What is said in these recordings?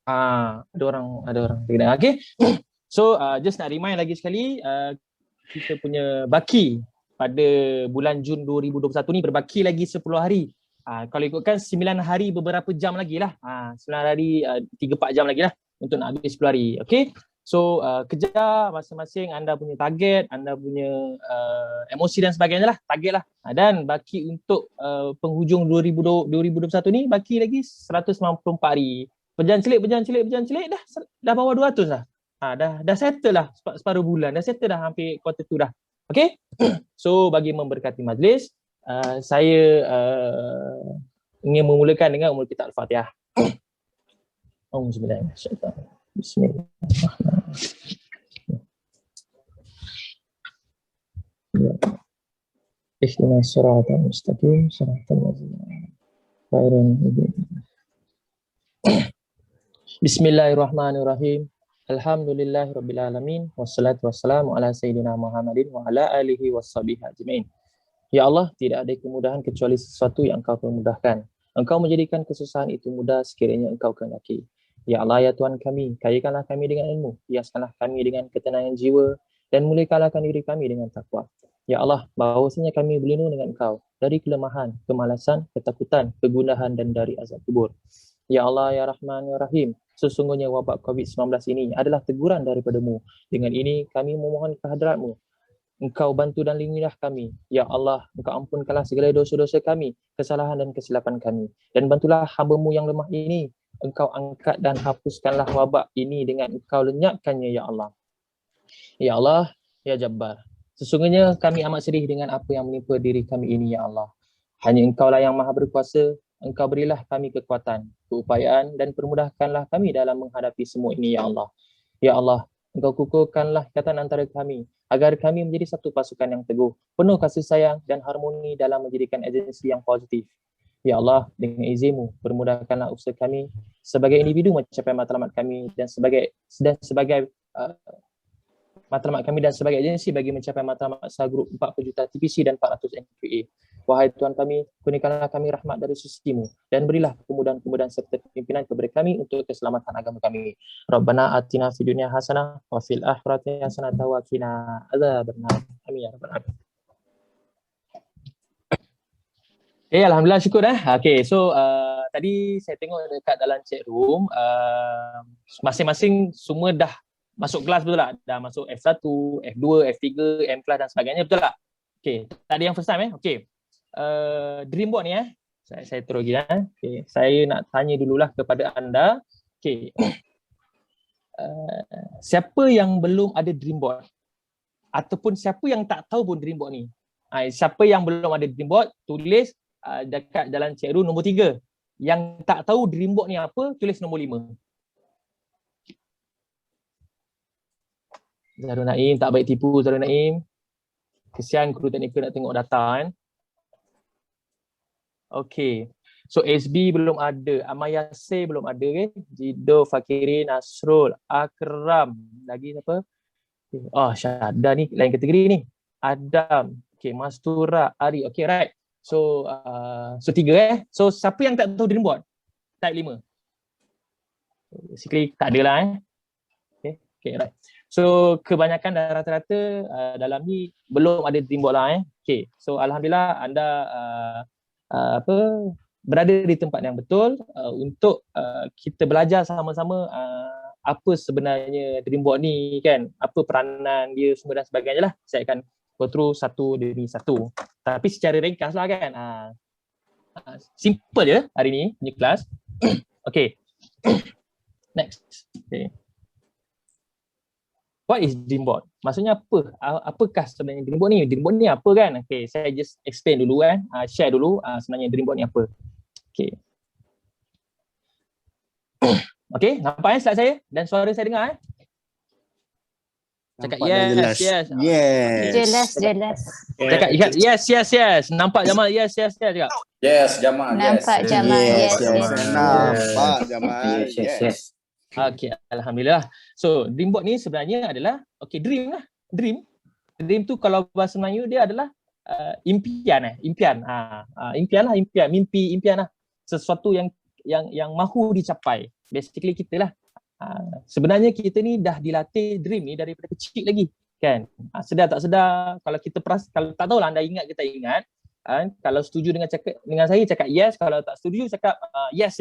Ada orang dengar. Okay. So just nak remind lagi sekali, kita punya baki pada bulan Jun 2021 ni berbaki lagi 10 hari. Kalau ikutkan 9 hari beberapa jam lagi lah. 9 hari 3-4 jam lagi lah untuk nak habis 10 hari. Okay. So kejar masing-masing anda punya target, anda punya emosi dan sebagainya lah, target lah. Dan baki untuk penghujung 2021 ni baki lagi 194 hari. Berjalan celik dah bawah 200 lah. Dah settle lah separuh bulan, dah settle dah hampir quarter tu dah. Okay. So bagi memberkati majlis, saya ingin memulakan dengan umul kitab Al-Fatihah. Bismillahirrahmanirrahim. Ihdinas siratal mustaqim, siratal ladzina Bismillahirrahmanirrahim. Alhamdulillahirabbil alamin wassalatu wassalamu ala sayyidina Muhammadin wa ala alihi washabihi ajmain. Ya Allah, tidak ada kemudahan kecuali sesuatu yang Engkau permudahkan. Engkau menjadikan kesusahan itu mudah sekiranya Engkau kehendaki. Ya Allah, ya Tuhan kami, kayakanlah kami dengan ilmu, hiaskanlah kami dengan ketenangan jiwa, dan muliakanlah diri kami dengan takwa. Ya Allah, bahawasanya kami berlindung dengan Engkau dari kelemahan, kemalasan, ketakutan, kegundahan, dan dari azab kubur. Ya Allah, ya Rahman, ya Rahim, sesungguhnya wabak COVID-19 ini adalah teguran daripadamu. Dengan ini kami memohon kehadratmu. Engkau bantu dan lindungilah kami. Ya Allah, Engkau ampunkanlah segala dosa-dosa kami, kesalahan dan kesilapan kami. Dan bantulah hamba-Mu yang lemah ini. Engkau angkat dan hapuskanlah wabak ini dengan Engkau lenyapkannya, Ya Allah. Ya Allah, Ya Jabbar. Sesungguhnya kami amat sedih dengan apa yang menimpa diri kami ini, Ya Allah. Hanya Engkaulah yang maha berkuasa. Engkau berilah kami kekuatan, keupayaan dan permudahkanlah kami dalam menghadapi semua ini, Ya Allah. Ya Allah, Engkau kukuhkanlah ikatan antara kami, agar kami menjadi satu pasukan yang teguh, penuh kasih sayang dan harmoni dalam menjadikan agensi yang positif. Ya Allah, dengan izin-Mu, permudahkanlah usaha kami sebagai individu mencapai matlamat kami dan sebagai matlamat kami dan sebagai agensi bagi mencapai matlamat sahgrup 40 juta TPC dan 400 NQA. Wahai Tuhan kami, kurniakanlah kami rahmat dari sisi-Mu dan berilah kemudahan-kemudahan serta pimpinan kepada kami untuk keselamatan agama kami. Rabbana atina fid dunya hasanah wa fil akhirati hasanah wa qina adzabannar. Amin ya rabbal alamin. Alhamdulillah, syukur . Okay, so tadi saya tengok dekat dalam chat room, masing-masing semua dah masuk kelas, betul tak? Dah masuk F1, F2, F3, M class dan sebagainya, betul tak? Okay, tadi yang first time okay. Dreamboard ni saya terus lagi okay. Saya nak tanya dululah kepada anda. Okay. Siapa yang belum ada Dreamboard? Ataupun siapa yang tak tahu pun Dreamboard ni? Siapa yang belum ada Dreamboard, tulis dekat dalam chat room nombor 3. Yang tak tahu Dreamboard ni apa, tulis nombor 5. Zarul Naim, tak baik tipu Zarul Naim. Kesian guru teknikal nak tengok data kan. Okay. So SB belum ada, Amayase belum ada kan. Jido, Fakirin, Nasrul, Akram, lagi siapa? Syahda ni lain kategori ni. Adam, okay, Mastura, Ari, okay right. So 3 So siapa yang tak tahu Dreamboard? Type 5. Basically tak ada lah Okay right. So kebanyakan dan rata-rata dalam ni belum ada Dreamboard lah Okay. So alhamdulillah anda berada di tempat yang betul untuk kita belajar sama-sama apa sebenarnya Dreamboard ni kan, apa peranan dia semua dan sebagainya lah. Saya akan go through satu demi satu. Tapi secara ringkas lah kan. Simple je hari ni punya kelas. Okay. Next. Okay. What is Dreamboard? Maksudnya apa? Apakah sebenarnya Dreamboard ni? Dreamboard ni apa kan? Okay, saya just explain dulu share dulu sebenarnya Dreamboard ni apa. Okay. Okay, nampak slide saya? Dan suara saya dengar Cakap yes. Jelas. Cakap yes. Nampak Jamal? Yes. Cakap. Yes, Jamal. Nampak Jamal. Yes. Nampak Jamal. Yes. Okay, alhamdulillah. So Dreamboard ni sebenarnya adalah dream lah. Dream tu kalau bahasa Melayu dia adalah impian. Impian lah, mimpi, impian lah. Sesuatu yang yang mahu dicapai. Basically kita lah. Sebenarnya kita ni dah dilatih dream ni daripada kecil lagi kan. Sedar tak sedar, kalau kita kalau tak tahulah anda ingat ke tak ingat, kalau setuju dengan saya cakap yes, kalau tak setuju cakap yes.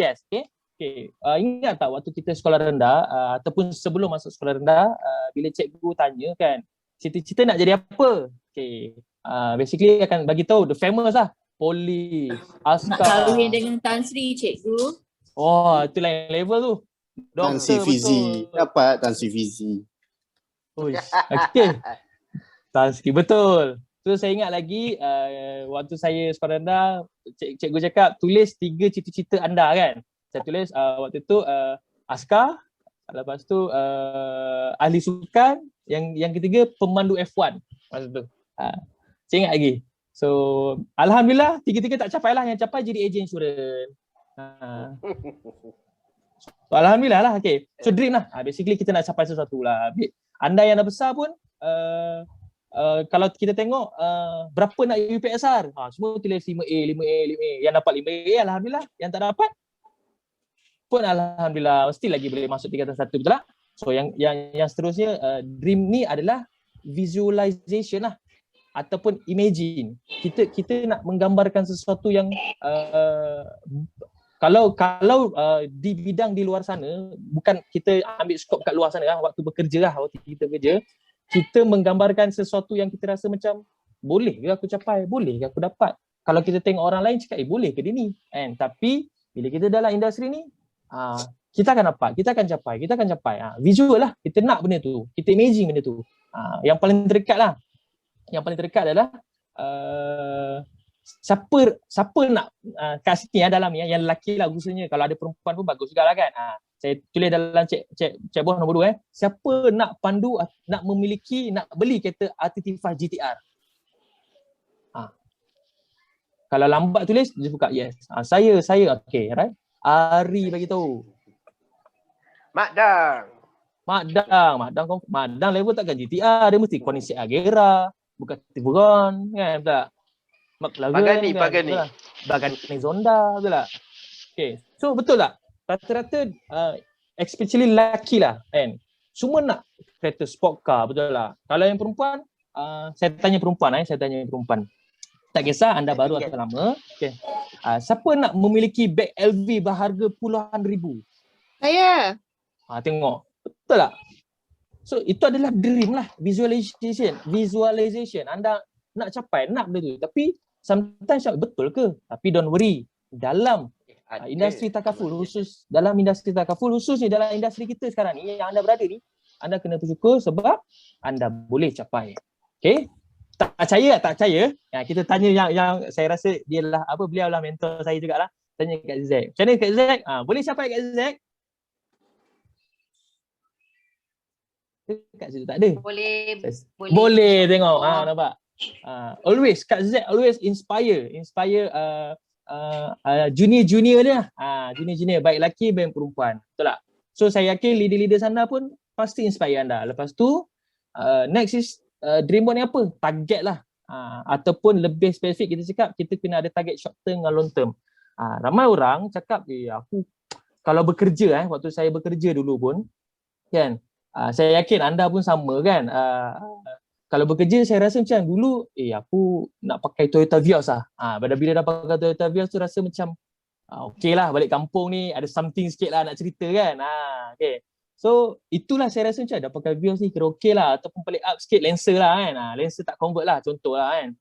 Okay. Ingat tak waktu kita sekolah rendah ataupun sebelum masuk sekolah rendah, bila cikgu tanya kan, cita-cita nak jadi apa? Okay. Basically akan bagi tahu the famous lah, polis, Nak askar. kahwin dengan Tan Sri, cikgu. Oh, itu lain level tu. Tan Sri Fizi. Dapat Tan Sri Fizi. Okay. Tan Sri, betul. So saya ingat lagi waktu saya sekolah rendah, cikgu cakap tulis 3 cita-cita anda kan. Saya tulis waktu tu askar, lepas tu ahli sukan, yang ketiga pemandu F1 masa tu. Saya ingat lagi. So alhamdulillah 3 tak capai lah, yang capai jadi ejen insurans. So, alhamdulillah lah. Okay. So dream lah. Basically kita nak capai sesuatu lah. Anda yang dah besar pun kalau kita tengok berapa nak UPSR, semua tulis 5A. Yang dapat 5A alhamdulillah, yang tak dapat pun alhamdulillah mesti lagi boleh masuk tingkatan 1, betul tak? So yang seterusnya, dream ni adalah visualization lah ataupun imagine. Kita nak menggambarkan sesuatu yang kalau di bidang di luar sana, bukan kita ambil skop kat luar sana waktu bekerja waktu kita bekerja, kita menggambarkan sesuatu yang kita rasa macam boleh ke aku capai, boleh ke aku dapat. Kalau kita tengok orang lain cakap boleh ke dia ni kan, tapi bila kita dalam industri ni kita akan dapat, kita akan capai. Visual lah, kita nak benda tu, kita imagine benda tu. Yang paling terdekat adalah siapa nak kat sini dalam ni yang lelaki lah khususnya, kalau ada perempuan pun bagus juga lah kan. Saya tulis dalam cek bawah nombor 2 siapa nak pandu, nak memiliki, nak beli kereta RT5 GTR. Kalau lambat tulis dia buka yes. Saya okey, right? Ari bagi tahu. Mak Dang level takkan GTR, dia mesti kondisi Agera, bukan Tiburon kan, betul tak? Bagani Zonda, betul tak? Okay, so betul tak? Rata-rata especially lelaki lah kan, semua nak kereta sport car, betul lah. Kalau yang perempuan, saya tanya perempuan. Tak kisah anda baru atau lama, okay. Siapa nak memiliki beg LV berharga puluhan ribu? Saya. Tengok, betul tak? So itu adalah dream lah, visualization. Anda nak capai, nak benda tu, tapi sometimes betul ke? Tapi don't worry, dalam industri takaful khusus, dalam industri kita sekarang ni yang anda berada ni, anda kena bersyukur sebab anda boleh capai. Okay? Tak percaya? Kita tanya yang saya rasa dia lah beliau lah mentor saya jugalah. Tanya Kak Zack. Macam mana Kak Zack? Boleh capai Kak Zack? Kat situ tak ada. Boleh tengok. Nampak? Always Kak Zack always inspire junior dia. Junior baik lelaki baik perempuan. Betul tak? So saya yakin leader-leader sana pun pasti inspire anda. Lepas tu next is dream board ni apa? Target lah. Ataupun lebih spesifik kita cakap, kita kena ada target short term dengan long term. Ramai orang cakap, aku kalau bekerja, waktu saya bekerja dulu pun, kan, saya yakin anda pun sama kan. Kalau bekerja saya rasa macam dulu, aku nak pakai Toyota Vios lah. Bila dah pakai Toyota Vios tu rasa macam, okey lah balik kampung ni, ada something sikit lah nak cerita kan. Okay. So itulah saya rasa macam dah pakai Vios ni kira okey lah, ataupun paling up sikit Lancer lah kan. Lancer tak convert lah contoh lah kan.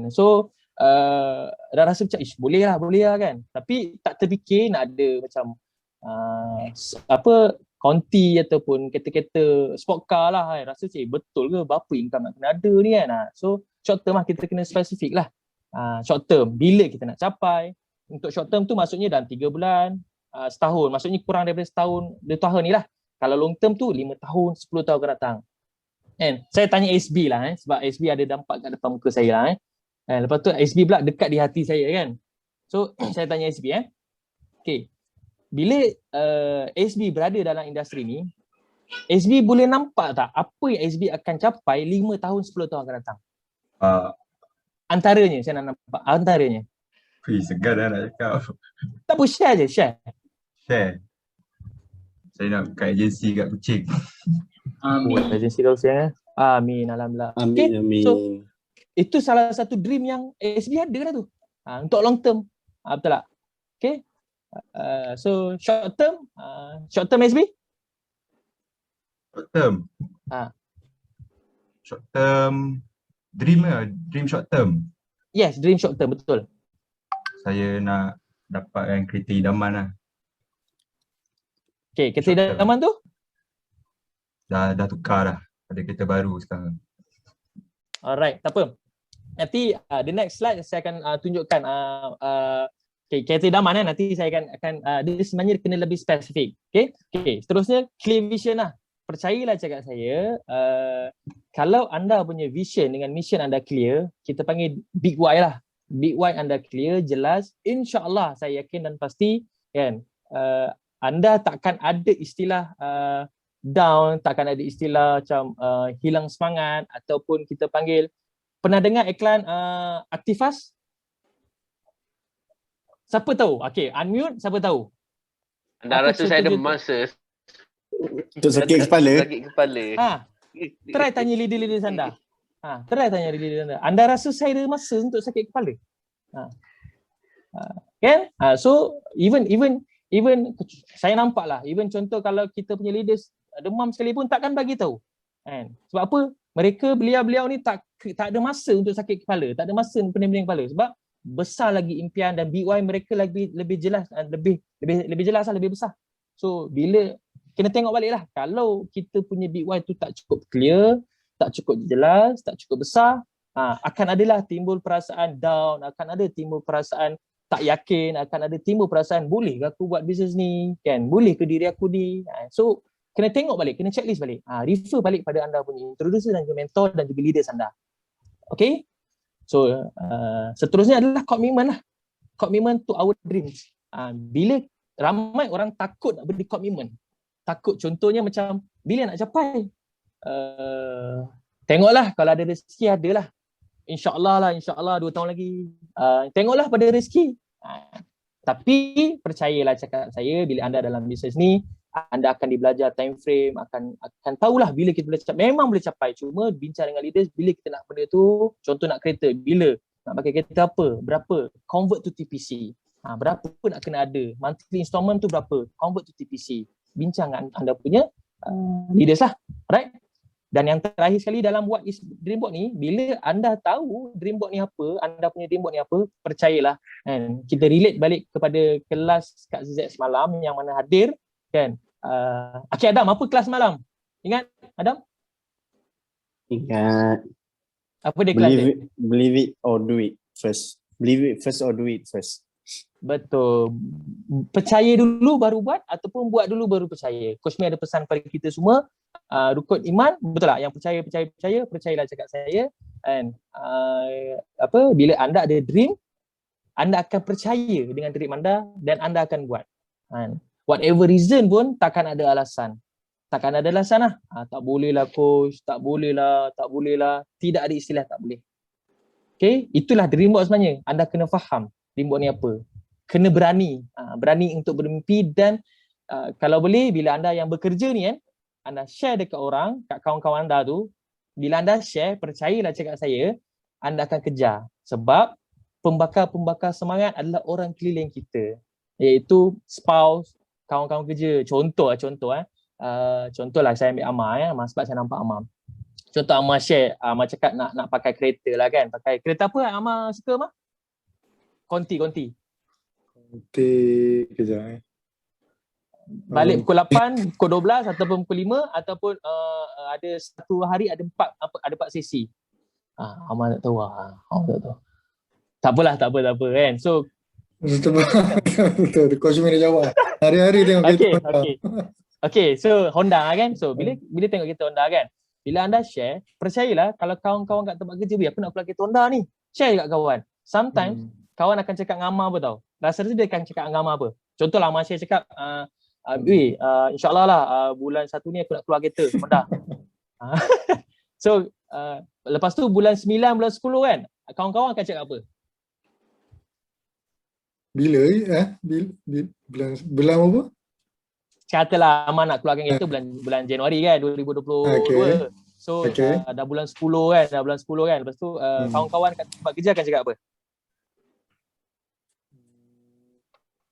So dah rasa macam boleh lah kan. Tapi tak terfikir nak ada macam Conti ataupun kereta-kereta sport car lah kan. Rasa betul ke berapa income nak kena ada ni kan. So short term lah kita kena spesifik lah. Short term bila kita nak capai. Untuk short term tu maksudnya dalam 3 bulan, setahun, maksudnya kurang daripada setahun, 2 tahun ni lah. Kalau long term tu 5 tahun, 10 tahun akan datang. Saya tanya SB lah sebab SB ada dampak kat depan muka saya lah. Lepas tu SB pula dekat di hati saya kan. So saya tanya SB okay. Bila SB berada dalam industri ni, SB boleh nampak tak apa yang SB akan capai 5 tahun, 10 tahun akan datang? Antaranya, saya nak nampak antaranya. Segar dah nak cakap. Tak apa, share je, share. share. Saya nak buka agensi kat Kuching. Agensi kau sayang. Amin, alhamdulillah. Amin, amin. So itu salah satu dream yang SB ada lah tu. Untuk long term. Betul tak? Okay. So short term SB? Short term. Short term dream short term. Yes, dream short term, betul. Saya nak dapatkan kereta idaman lah. Okay, kereta idaman tu? Dah tukar dah. Ada kereta baru sekarang. Alright, tak apa. Nanti the next slide saya akan tunjukkan okay, kereta idaman nanti saya akan dia sebenarnya kena lebih spesifik. Okay, seterusnya clear vision lah. Percayalah cakap saya, kalau anda punya vision dengan mission anda clear, kita panggil big why lah. Big why anda clear, jelas, insya-Allah saya yakin dan pasti kan, anda takkan ada istilah down, takkan ada istilah macam hilang semangat ataupun kita panggil, pernah dengar iklan Actifast? Siapa tahu? Okay, unmute, siapa tahu? Anda rasa saya ada masa Untuk sakit kepala. sakit kepala. Try tanya leader-leader anda. Try tanya leader-leader anda. Anda rasa saya ada masa untuk sakit kepala? Kan? So even saya nampak lah, even contoh kalau kita punya leaders demam sekalipun takkan bagi tahu. Kan? Sebab apa? Beliau ni tak ada masa untuk sakit kepala, tak ada masa pening-pening kepala sebab besar lagi impian dan BY mereka lebih jelas, lebih jelas lah, lebih besar. So bila kena tengok balik lah, kalau kita punya BY tu tak cukup clear, tak cukup jelas, tak cukup besar, akan adalah timbul perasaan down, akan ada timbul perasaan tak yakin, akan ada timbul perasaan boleh ke aku buat bisnes ni, kan? Boleh ke diri aku ni? So kena tengok balik, kena checklist balik. Refer balik pada anda punya introducer dan juga mentor dan juga leaders anda. Okay? So seterusnya adalah komitmen lah. Komitmen to our dreams. Bila ramai orang takut nak beri komitmen. Takut contohnya macam bila nak capai? Tengoklah kalau ada rezeki adalah. InsyaAllah 2 tahun lagi. Tengoklah pada rezeki. Tapi percayalah cakap saya, bila anda dalam bisnes ni, anda akan dibelajar time frame, akan tahulah bila kita boleh capai. Memang boleh capai, cuma bincang dengan leaders bila kita nak benda tu. Contoh nak kereta, bila nak pakai kereta apa, berapa, convert to TPC, berapa pun nak kena ada, monthly installment tu berapa, convert to TPC. Bincang dengan anda punya leaders lah, right? Dan yang terakhir sekali dalam buat dream board ni, bila anda tahu dream board ni apa, anda punya dream board ni apa, percayalah kan, kita relate balik kepada kelas Kak ZZ semalam yang mana hadir kan. Okay, Adam, apa kelas malam? Ingat Adam? Ingat. Apa dia kelas dia? Believe it or do it first. Believe it first or do it first. Betul. Percaya dulu baru buat ataupun buat dulu baru percaya. Coach Mi ada pesan pada kita semua, rukun iman, betul tak? Yang percayalah cakap saya. And bila anda ada dream, anda akan percaya dengan dream anda dan anda akan buat. And whatever reason pun takkan ada alasan. Takkan ada alasan lah. Tak boleh lah coach, tak boleh lah. Tidak ada istilah tak boleh. Okay, itulah dream board sebenarnya. Anda kena faham dream board ni apa. Kena berani. Berani untuk bermimpi dan kalau boleh bila anda yang bekerja ni kan, anda share dekat orang, kat kawan-kawan anda tu, bila anda share, percayalah cakap saya, anda akan kejar. Sebab pembakar semangat adalah orang keliling kita. Iaitu spouse, kawan-kawan kerja. Contohlah saya ambil Amar sebab saya nampak Amar. Contoh Amar share, Amar cakap nak pakai kereta lah kan. Pakai kereta apa Amar suka Amar? Conti. Kejap Balik pukul 8, pukul 12 ataupun pukul 5 ataupun ada satu hari ada 4 sesi. Amar tak tahu Tak apa kan. So Betul. Coach Mi dah jawab. Hari-hari tengok kereta. Okay, so Honda kan. So bila tengok kereta Honda kan, bila anda share, percayalah kalau kawan-kawan kat tempat kerja, aku nak keluar kereta Honda ni. Share dekat kawan. Sometimes kawan akan cakap dengan Amar apa tau. Rasa-rasa dia akan cakap dengan Amar apa. Contohlah Amar share cakap, insyaAllah lah bulan 1 ni aku nak keluar kereta Honda. So lepas tu bulan 9, bulan 10 kan, kawan-kawan akan cakap apa? Bila bulan apa? katalah Aman nak keluarkan kereta bulan Januari kan 2022. Okay. So Okay. dah bulan 10 kan, Lepas tu kawan-kawan kat tempat kerja akan cakap apa?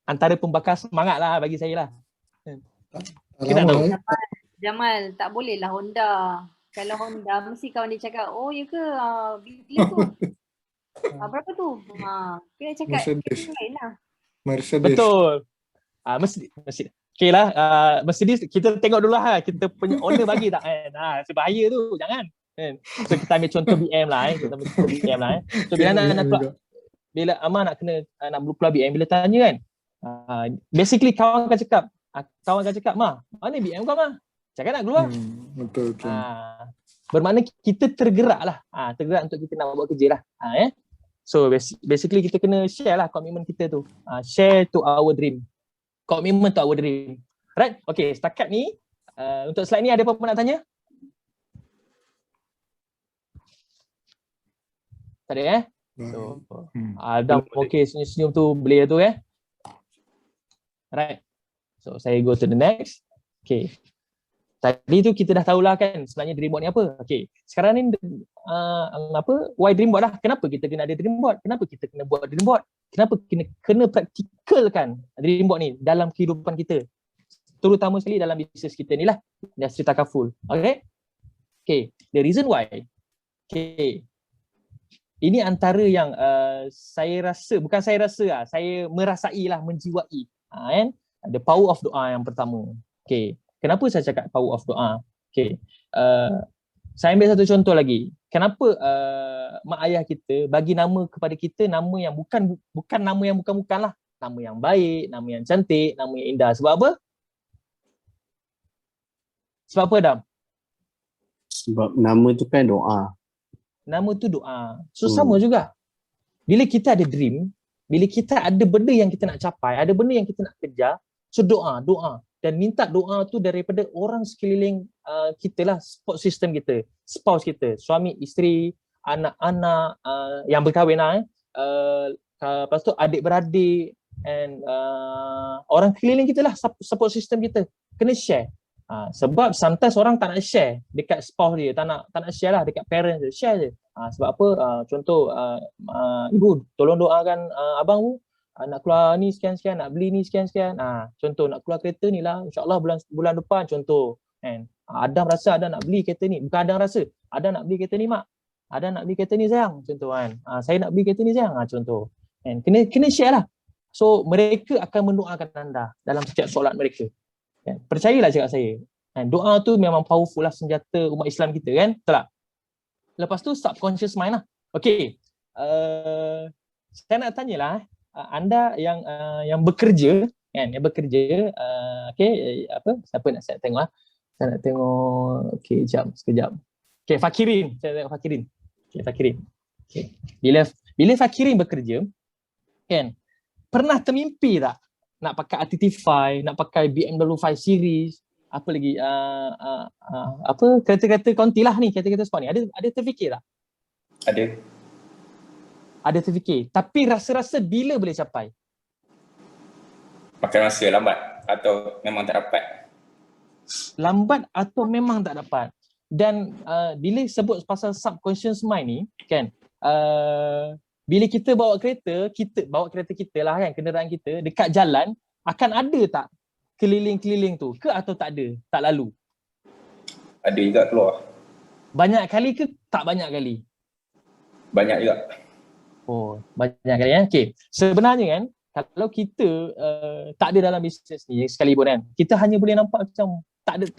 Antara pembakar semangat lah bagi saya lah. Kita tak tahu. Jamal, tak boleh lah Honda. Kalau Honda, mesti kawan dia cakap, oh ya ke, beli tu. Berapa tu? Kena cakap, Mercedes. lain lah. Mercedes. Betul. Mesti. Okay lah, Mercedes kita tengok dulu lah, kita punya owner bagi tak kan. Sebahaya tu, jangan. So kita ambil contoh BM lah Kita ambil contoh BM lah So bila nak keluar, bila Aman nak keluar BM, bila tanya kan, basically kawan akan cakap, Ma, mana BM kau Ma? Cakap nak keluar. Betul. Bermakna kita tergerak lah. Tergerak untuk kita nak buat kerja lah. So basically kita kena share lah komitmen kita tu. Share to our dream. Commitment to our dream. Right? Okay, setakat ni untuk slide ni ada apa-apa nak tanya? Tak ada So, Adam okay senyum-senyum tu boleh tu Right. So saya go to the next. Okay. Tadi tu kita dah tahulah kan sebenarnya dreamboard ni apa. Okay. Sekarang ni why dreamboard lah? Kenapa kita kena ada dreamboard? Kenapa kita kena buat dreamboard? Kenapa kena praktikalkan dreamboard ni dalam kehidupan kita? Terutama sekali dalam bisnes kita ni lah, industri takaful. Okay. The reason why. Okay. Ini antara yang saya merasai lah, menjiwai. The power of doa yang pertama. Okay. Kenapa saya cakap power of doa? Okay. Saya ambil satu contoh lagi. Kenapa mak ayah kita bagi nama kepada kita nama yang bukan nama yang bukan-bukan lah. Nama yang baik, nama yang cantik, nama yang indah. Sebab apa? Sebab apa, Adam? Sebab nama tu kan doa. Nama tu doa. So sama juga. Bila kita ada dream, bila kita ada benda yang kita nak capai, ada benda yang kita nak kejar, so doa. Dan minta doa tu daripada orang sekeliling kita lah, support system kita, spouse kita, suami, isteri, anak-anak yang berkahwin lah. Lepas tu adik-beradik and orang keliling kita lah, support system kita. Kena share. Sebab sometimes orang tak nak share dekat spouse dia, tak nak share lah dekat parents dia, share je. Sebab apa? Contoh, ibu tolong doakan abang bu, nak keluar ni sekian-sekian, nak beli ni sekian-sekian. Contoh nak keluar kereta ni lah, insyaAllah bulan depan contoh. Adam rasa Adam nak beli kereta ni, bukan Adam rasa, Adam nak beli kereta ni mak, Adam nak beli kereta ni sayang, contoh kan. Saya nak beli kereta ni sayang, contoh. Kena share lah. So mereka akan mendoakan anda dalam setiap solat mereka. Percayalah cakap saya. Doa tu memang powerful lah senjata umat Islam kita kan. Betul tak? Lepas tu subconscious mind lah. Okay. Saya nak tanyalah anda yang bekerja kan, okay, siapa nak saya tengok lah. Saya nak tengok, okay, sekejap. Okay, Fakirin. Saya tengok Fakirin. Okay, Fakirin. Okay. Bila Fakirin bekerja, kan, pernah termimpi tak nak pakai Artify, nak pakai BMW 5 Series, apa lagi, kereta-kereta konti lah ni, kereta-kereta sport ni, ada terfikir tak? Ada terfikir, tapi rasa-rasa bila boleh capai? Makan masa lambat atau memang tak dapat? Lambat atau memang tak dapat. Dan bila sebut pasal subconscious mind ni kan, bila kita bawa kereta kita lah kan, kenderaan kita dekat jalan, akan ada tak keliling-keliling tu ke atau tak ada, tak lalu? Ada juga keluar. Banyak kali ke tak banyak kali? Banyak juga. Oh, banyak kali Okay. Sebenarnya kan, kalau kita tak ada dalam bisnes ni sekalipun kan, kita hanya boleh nampak macam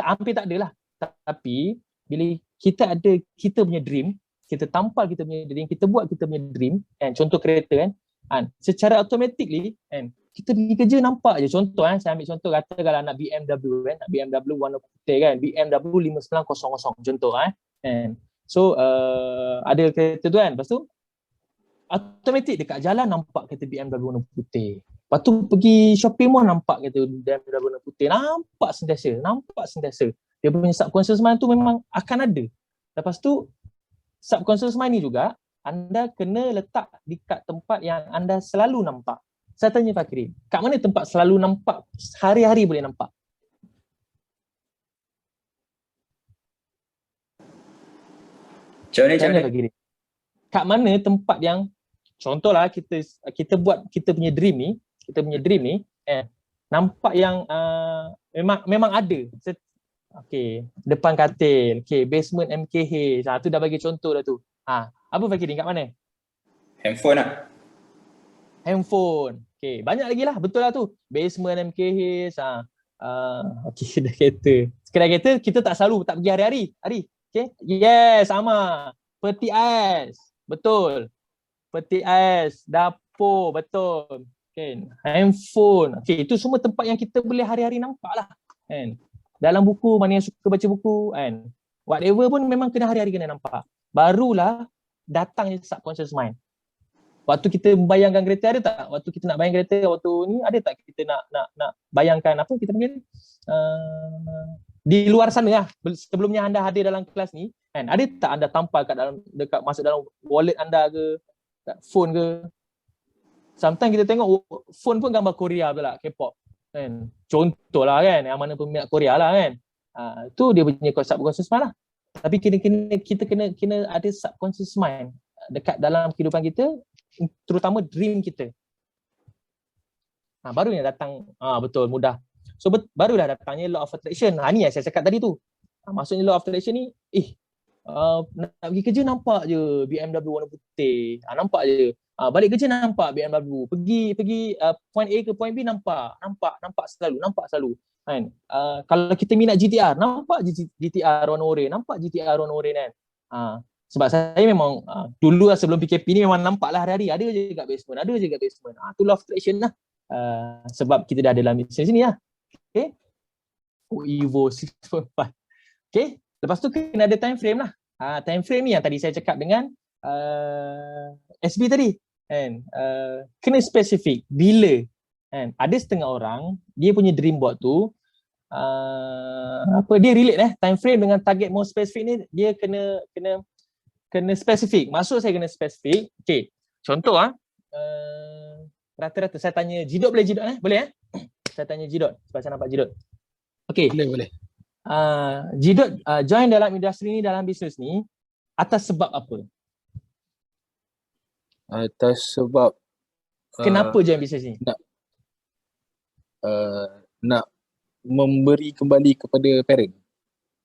hampir tak ada lah. Tapi bila kita ada kita punya dream, kita tampal kita punya dream, kita buat kita punya dream, kan, contoh kereta kan, secara automatically kan, kita pergi kerja nampak je. Contoh saya ambil contoh, kata kalau nak BMW kan, nak BMW warna putih kan, BMW 5900 contoh kan. So ada kereta tu kan, lepas tu automatic dekat jalan nampak kereta BMW warna putih. Lepas tu pergi shopping mall nampak kereta BMW warna putih, nampak sentiasa. Dia punya subconscious mind tu memang akan ada. Lepas tu subconscious mind ni juga anda kena letak dekat tempat yang anda selalu nampak. Saya tanya Fakirin, kat mana tempat selalu nampak, hari-hari boleh nampak? Macam mana bagi dia? Kat mana tempat yang contohlah kita buat kita punya dream ni, nampak yang memang ada. Okey, depan katil, okey, basement MKH. Tu dah bagi contoh dah tu. Apa Fakirin kat mana? Handphone lah. Handphone. Okey, banyak lagi lah, betul lah tu. Basement MKH. Okey, kedai kereta. Kedai kereta kita tak pergi hari-hari. Okey. Yes, sama. Peti ais. Betul. Peti ais, dapur, betul. Kan? Handphone. Okey, itu semua tempat yang kita boleh hari-hari nampak lah. Kan? Dalam buku, mana yang suka baca buku, kan? Whatever pun memang kena hari-hari kena nampak. Barulah datangnya subconscious mind. Waktu kita membayangkan kereta ada tak? Waktu kita nak bayang kereta, waktu ni ada tak kita nak bayangkan apa kita panggil? Di luar sana lah, sebelumnya anda hadir dalam kelas ni, kan? Ada tak anda tampal masuk dalam wallet anda ke, kat phone ke? Sometimes kita tengok phone pun gambar Korea betul tak? K-pop. Kan? Contoh lah kan, yang mana peminat Korea lah kan. Tu dia punya subconscious mind lah. Tapi kita kena ada subconscious mind dekat dalam kehidupan kita, terutama dream kita. Baru yang datang, betul, mudah. So barulah datangnya law of attraction. Ni yang saya cakap tadi tu. Maksudnya law of attraction ni, nak pergi kerja nampak je BMW warna putih. Nampak je. Balik kerja nampak BMW. Pergi point A ke point B nampak selalu. Kan? Kalau kita minat GTR, nampak GTR warna oranye, kan. Sebab saya memang dulu lah sebelum PKP ni memang nampak lah hari-hari ada je kat basement. Tu law of attraction lah. Sebab kita dah ada dalam sini lah. Okay. Evo 6.4. Okay. Lepas tu kena ada time frame lah. Time frame ni yang tadi saya cakap dengan SB tadi. Kan? Kena spesifik. Bila? Kan? Ada setengah orang, dia punya dream board tu, dia relate time frame dengan target more spesifik ni, dia kena spesifik. Maksud saya kena spesifik. Okay. Contoh rata-rata saya tanya Jidot, boleh Jidot? Boleh saya tanya Jidot sebab saya nampak Jidot. Okay. Boleh. Jidot join dalam industri ni, dalam bisnes ni atas sebab apa? Atas sebab kenapa join bisnes ni? Nak memberi kembali kepada parent.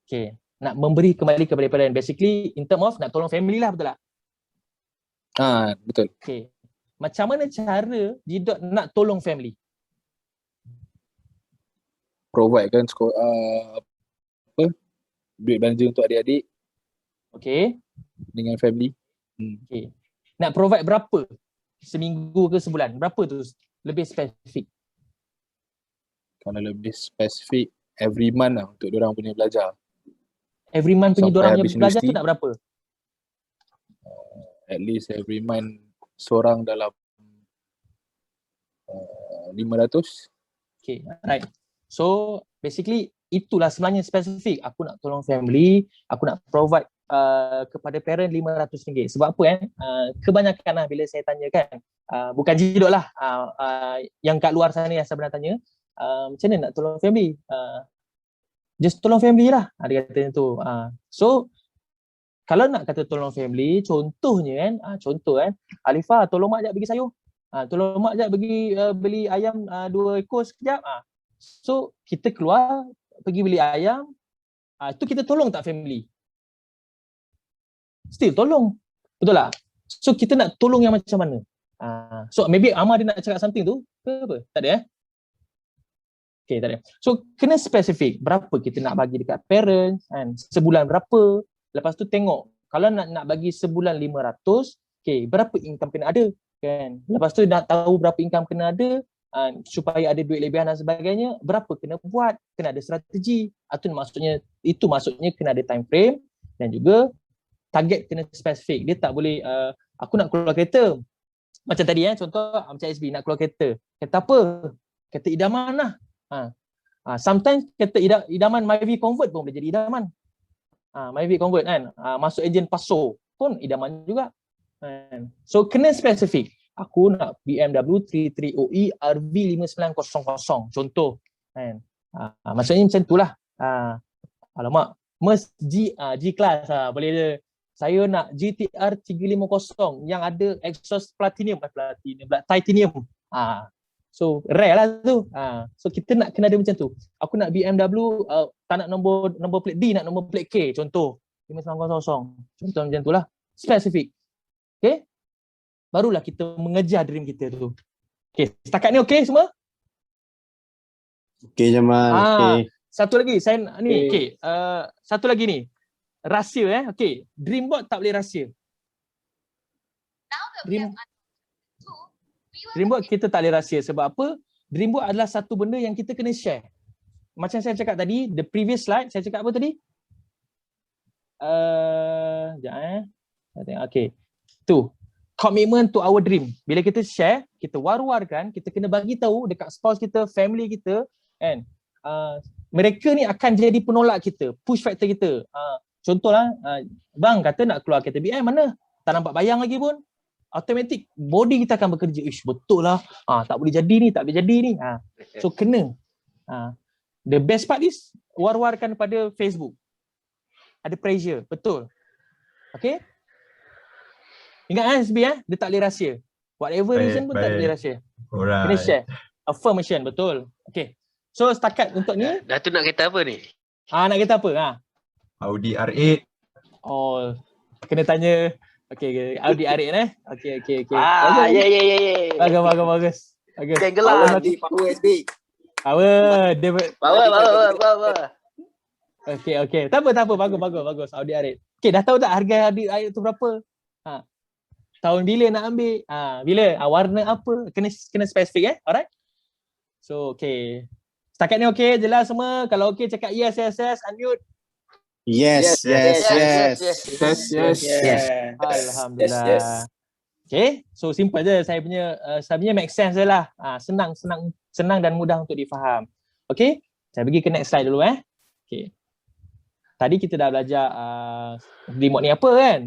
Okay. Nak memberi kembali kepada parent. Basically in term of nak tolong family lah, betul tak? Betul. Okay. Macam mana cara Jidot nak tolong family? Provide kan duit belanja untuk adik-adik. Okay. Dengan family. Okay. Nak provide berapa? Seminggu ke sebulan? Berapa tu? Lebih spesifik. Kalau lebih spesifik, every month lah untuk diorang punya belajar. Every month punya diorang punya belajar tu nak berapa? At least every month seorang dalam 500. Okay, right. So basically itulah sebenarnya spesifik. Aku nak tolong family, aku nak provide kepada parent RM500. Sebab apa kebanyakan lah bila saya tanya kan, bukan Jidot lah, yang kat luar sana yang sebenarnya tanya, macam mana nak tolong family? Just tolong family lah, dia kata tu. So kalau nak kata tolong family, contohnya kan, Alifah tolong mak jap bagi sayur, tolong mak jap beli ayam 2 ekor sekejap. So kita keluar pergi beli ayam, itu kita tolong tak family? Still tolong, betul tak? So kita nak tolong yang macam mana? So maybe Amar dia nak cakap something tu ke apa? Tak ada Okay, tak ada. So kena spesifik berapa kita nak bagi dekat parents kan, sebulan berapa. Lepas tu tengok kalau nak bagi sebulan 500, okay, berapa income kena ada kan. Lepas tu nak tahu berapa income kena ada, supaya ada duit lebihan dan sebagainya, berapa kena buat, kena ada strategi. Itu maksudnya kena ada time frame dan juga target kena spesifik. Dia tak boleh aku nak keluar kereta. Macam tadi contoh macam SB nak keluar kereta. Kereta apa? Kereta idaman lah. Sometimes kereta idaman Myvi Convert pun boleh jadi idaman. Myvi Convert kan. Masuk ejen Paso pun idaman juga. So kena spesifik. Aku nak BMW 33OE RV 5900 contoh kan. Maksudnya macam itulah. Alamak, Merc G class boleh dia saya nak GTR 350 yang ada exhaust titanium. So rare lah tu. So kita nak kena ada macam tu. Aku nak BMW tak nak nombor plate D, nak nombor plate K contoh. 5900. Contoh macam tu lah. Spesifik. Okay? Barulah kita mengejar dream kita tu. Okay, setakat ni okay semua? Okay Jamal. Okay. Satu lagi saya ni okay. Satu lagi ni. Rahsia okay. Dream board tak boleh rahsia. Dream board kita tak boleh rahsia sebab apa? Dream board adalah satu benda yang kita kena share. Macam saya cakap tadi, the previous slide saya cakap apa tadi? Sekejap okay. Tu. Commitment to our dream. Bila kita share, kita war-warkan, kita kena bagi tahu dekat spouse kita, family kita, kan? Mereka ni akan jadi penolak kita, push factor kita. Contohlah, bang kata nak keluar kereta BM mana? Tak nampak bayang lagi pun. Automatik body kita akan bekerja. Ish, betul lah. Tak boleh jadi ni, tak boleh jadi ni. So kena. The best part is war-warkan pada Facebook. Ada pressure, betul. Okay? Ingat kan SB dia tak boleh rahsia. Whatever reason pun tak boleh rahsia. Kena share. Affirmation, betul. Okay. So setakat untuk ni. Dah tu nak kata apa ni? Nak kata apa? Audi R8. Oh, kena tanya. Okay. Audi R8 Okay. Ya. Bagus. Jangan gelap di power SB. Bawa. Okay. Tak apa. Bagus. Audi R8. Okay, dah tahu tak harga Audi R8 tu berapa? Tahun bila nak ambil? Bila? Warna apa? Kena spesifik Alright? So, okay. Setakat ni okay, jelas semua. Kalau okay, cakap yes, unmute. Yes. Alhamdulillah. Yes. Okay, so simple je. Saya punya make sense je lah. Senang dan mudah untuk difaham. Okay, saya pergi ke next slide dulu Okay. Tadi kita dah belajar dream board ni apa kan?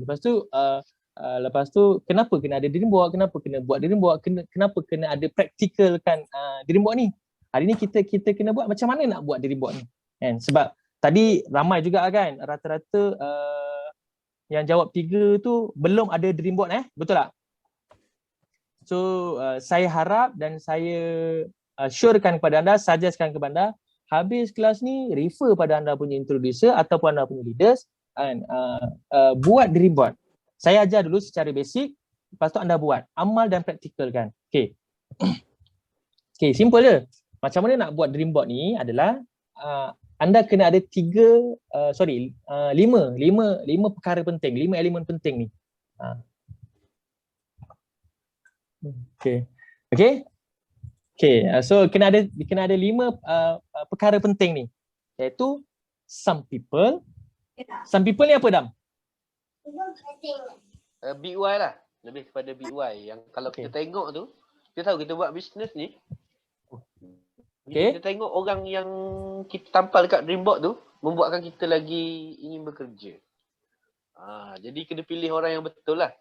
Lepas tu kenapa kena ada dream board? Kenapa kena buat dream board? Kenapa kena ada practical kan dream board ni? Hari ni kita kena buat macam mana nak buat dream board ni? Kan? Sebab tadi ramai juga kan, rata-rata yang jawab 3 tu belum ada dream board betul tak? So saya harap dan saya surekan kepada anda, suggestkan kepada anda, habis kelas ni refer pada anda punya introducer ataupun anda punya leaders and buat dream board. Saya ajar dulu secara basic, lepas tu anda buat amal dan praktikal kan. Okay. Okay, simple je. Macam mana nak buat dream board ni adalah anda kena ada 5 perkara penting, 5 elemen penting ni. So kena ada 5 perkara penting ni, iaitu some people ni apa Dam? Big Y lah, lebih kepada Big Y yang kalau kita tengok tu, kita tahu kita buat bisnes ni. Kita tengok orang yang kita tampal dekat dream board tu membuatkan kita lagi ingin bekerja. Jadi kena pilih orang yang betul lah.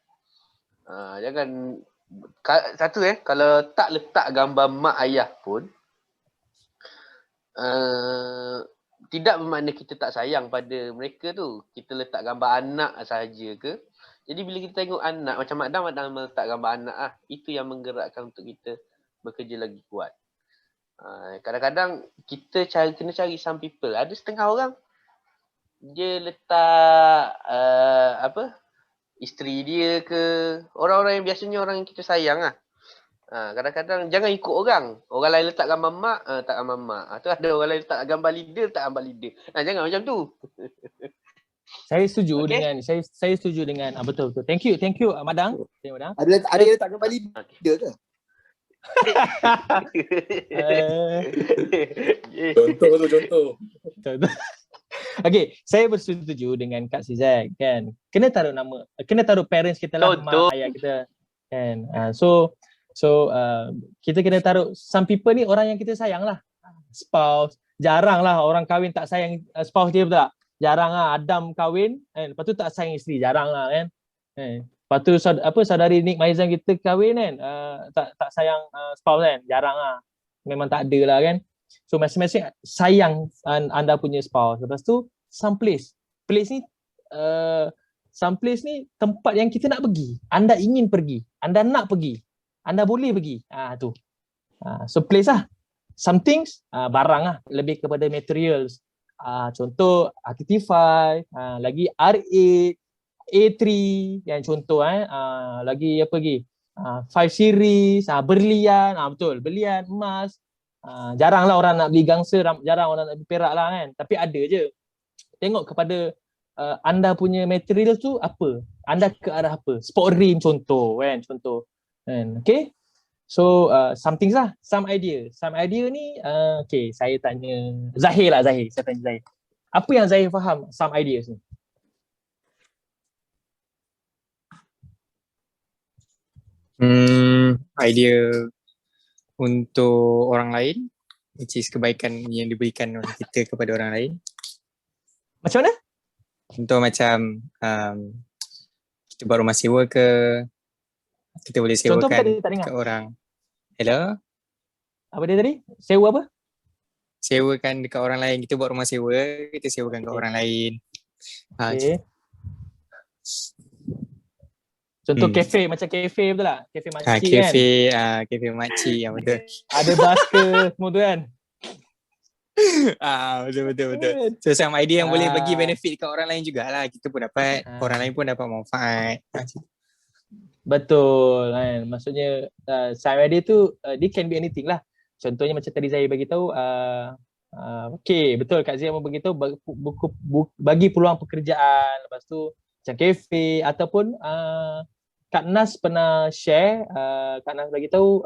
Jangan satu kalau tak letak gambar mak ayah pun tidak bermakna kita tak sayang pada mereka tu. Kita letak gambar anak sahaja ke. Jadi bila kita tengok anak macam Mak Dam letak gambar anak itu yang menggerakkan untuk kita bekerja lagi kuat. Kadang-kadang kita kena cari some people. Ada setengah orang dia letak isteri dia ke, orang-orang yang biasanya orang yang kita sayang kadang-kadang jangan ikut orang lain letak gambar mak, tak gambar mak. Tu ada orang lain letak gambar leader, tak gambar leader. Jangan macam tu. Saya setuju dengan saya setuju dengan betul. Thank you Madang. Ada letak gambar leader ke? Contoh. Okay, saya bersetuju dengan Kak Sizak kan. Kena taruh parents kita lah, mak ayah kita kan. So kita kena taruh some people ni orang yang kita sayang lah. Spouse, jarang lah orang kahwin tak sayang spouse dia, betul tak? Jarang lah Adam kahwin kan, lepas tu tak sayang isteri, jarang lah kan. Lepas tu saudari Nick Maizan kita kahwin kan, tak sayang spouse kan, jarang lah. Memang tak ada lah kan. So masing-masing sayang anda punya spouse. Lepas tu some place ni some place ni tempat yang kita nak pergi. Anda ingin pergi, anda nak pergi, anda boleh pergi. Tu. So place lah. Some things barang lah, lebih kepada materials. Contoh Artify, lagi R8, A3 yang contoh lagi apa lagi? 5 series, berlian, betul, berlian, emas. Jarang lah orang nak beli gangsa, jarang orang nak beli perak lah kan. Tapi ada je. Tengok kepada anda punya material tu apa? Anda ke arah apa? Sport rim contoh kan, okay? So some things lah, some idea ni okay, saya tanya Zahir lah, saya tanya Zahir. Apa yang Zahir faham some ideas ni? Idea untuk orang lain, which is kebaikan yang diberikan oleh kita kepada orang lain. Macam mana? Contoh macam kita buat rumah sewa ke, kita boleh Contoh sewakan tak dengar. ke orang. Hello? Apa dia tadi? Sewa apa? Sewakan dekat orang lain. Kita buat rumah sewa, kita sewakan ke orang lain. Okay. Contoh kafe, macam kafe betul tak? Kafe makcik kan? Kafe makcik yang betul. Ada basker semua tu kan? Betul. So some idea yang boleh bagi benefit kat orang lain jugalah. Kita pun dapat, orang lain pun dapat manfaat. Betul kan. Maksudnya some idea tu dia can be anything lah. Contohnya macam tadi saya bagi tahu okay, betul Kak Zia pun bagi tahu bagi peluang pekerjaan. Lepas tu macam kafe ataupun Kak Nas pernah share, Kak Nas bagi tahu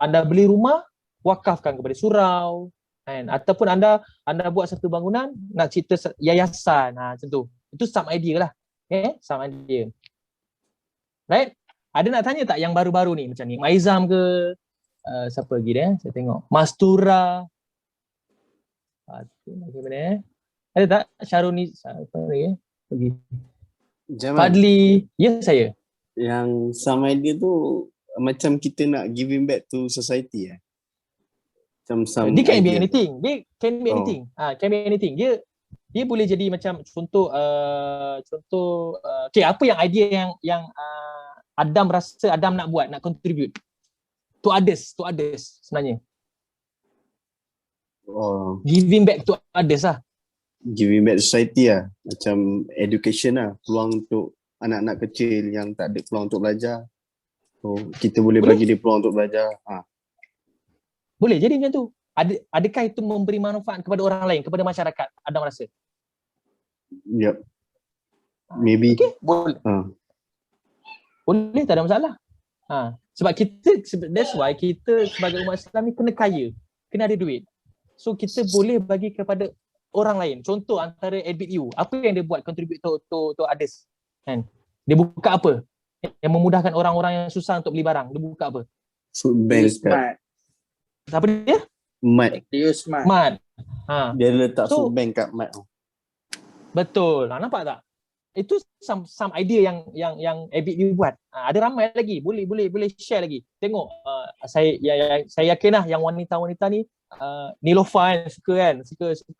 anda beli rumah, wakafkan kepada surau kan, ataupun anda buat satu bangunan nak cipta yayasan, macam tu. Itu some idea lah. Some idea. Right? Ada nak tanya tak yang baru-baru ni macam ni? Maizam ke? Siapa lagi dia? Saya tengok. Mastura. Ada tak? Syaruni, siapa lagi? Pergi. Fadli. Ya, saya. Yang some idea tu macam kita nak giving back to society Macam some dia can be idea anything. Dia can be anything. Can be anything. Dia boleh jadi macam contoh okay, apa yang idea yang Adam rasa Adam nak buat, nak contribute to others sebenarnya. Giving back to others lah. Giving back to society macam education peluang untuk anak-anak kecil yang tak ada peluang untuk belajar. So kita boleh bagi dia peluang untuk belajar. Boleh jadi macam tu. Adakah itu memberi manfaat kepada orang lain, kepada masyarakat? Adam rasa? Yep. Maybe. Okay, boleh. Boleh, tak ada masalah. Sebab that's why kita sebagai umat Islam ni kena kaya, kena ada duit. So kita boleh bagi kepada orang lain. Contoh antara EdBitU, apa yang dia buat contribute to others? Kan? Dia buka apa? Yang memudahkan orang-orang yang susah untuk beli barang. Dia buka apa? Food bank. Apa dia? Mat. Dia letak food bank kat mat. Betul. Nampak tak? Itu some idea yang EdBitU buat. Ada ramai lagi. Boleh share lagi. Tengok saya yakin lah yang wanita-wanita ni Nilofa suka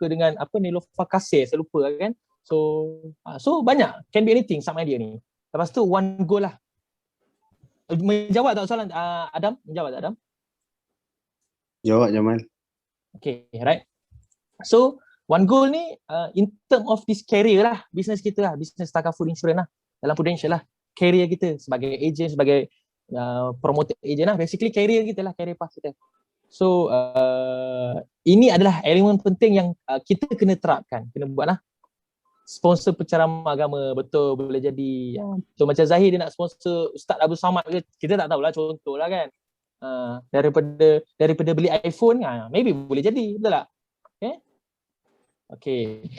dengan apa, Nilofa Kasih, saya lupa kan. So banyak, can be anything some idea ni. Lepas tu one goal lah. Menjawab tak soalan Adam? Menjawab tak Adam? Jawab Jamal. Okay, right. So one goal ni in term of this career lah, business kita lah, business Takaful Insurance lah, dalam Prudential lah, career kita sebagai agent, sebagai promoted agent lah, basically career kita lah, career path kita. So ini adalah elemen penting yang kita kena terapkan, kena buat lah. Sponsor penceramah agama, betul, boleh jadi. So macam Zahir dia nak sponsor Ustaz Abu Samad ke, kita tak tahulah, contoh lah kan. Daripada beli iPhone, maybe boleh jadi, betul tak? Okay.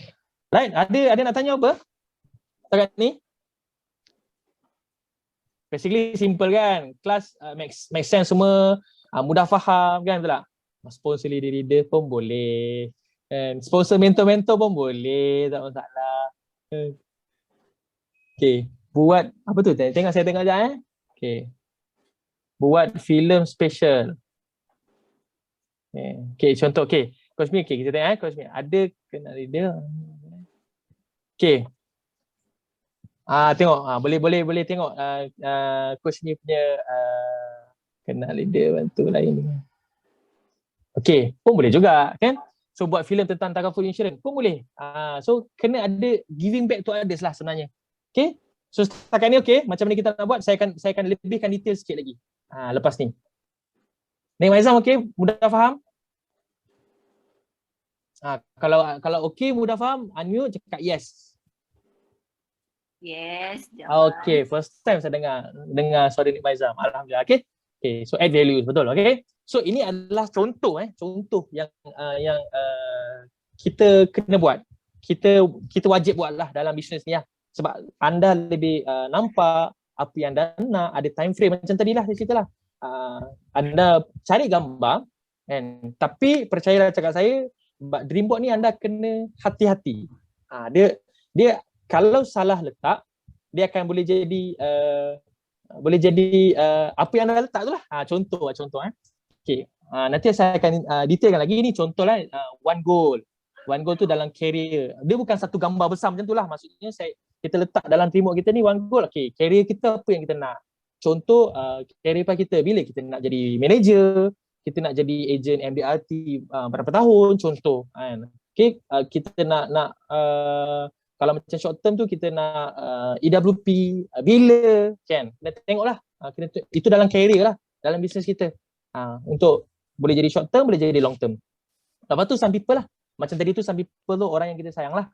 Right, ada nak tanya apa? Setakat ni? Basically simple kan? Kelas make sense semua, mudah faham kan, betul tak? Sponsor leader pun boleh. And sponsor mentor pun boleh, tak masalah. Okay, buat apa tu? Saya tengok sekejap Okay. Buat filem special. Okay, contoh Cosmi, kita tengok Cosmi. Ada kenal dia. Okay. Tengok, boleh tengok coach ni punya kenal leader bantu lain. Okay, pun boleh juga kan. So buat filem tentang takaful insurance pun boleh. So kena ada giving back to others lah sebenarnya. Okay, so setakat ni okay, macam mana kita nak buat, saya akan lebihkan detail sikit lagi lepas ni. Nek Maizam okay, mudah faham? Kalau okay, mudah faham, unmute cakap yes. Yes. Okay, first time saya dengar suara Nek Maizam. Alhamdulillah. Okay, so add value betul. Okay, so ini adalah contoh yang kita kena buat. Kita wajib buatlah dalam bisnes ni lah. Sebab anda lebih nampak apa yang anda nak, ada time frame macam tadilah saya ceritalah. Anda cari gambar kan, tapi percayalah cakap saya, dream board ni anda kena hati-hati. Dia kalau salah letak, dia akan boleh jadi apa yang anda letak tu lah. Contoh. Okay. Nanti saya akan detailkan lagi. Ni contoh lah, one goal. One goal tu dalam career. Dia bukan satu gambar besar macam tu lah. Maksudnya kita letak dalam remote kita ni one goal. Okay, career kita apa yang kita nak. Contoh, career kita bila kita nak jadi manager, kita nak jadi agent MDRT berapa tahun, contoh. Okay, kita nak kalau macam short term tu kita nak EWP bila kan. Kita tengoklah. Itu dalam career lah, dalam bisnes kita. Untuk boleh jadi short term, boleh jadi long term. Lepas tu some people lah. Macam tadi tu some people tu orang yang kita sayang lah.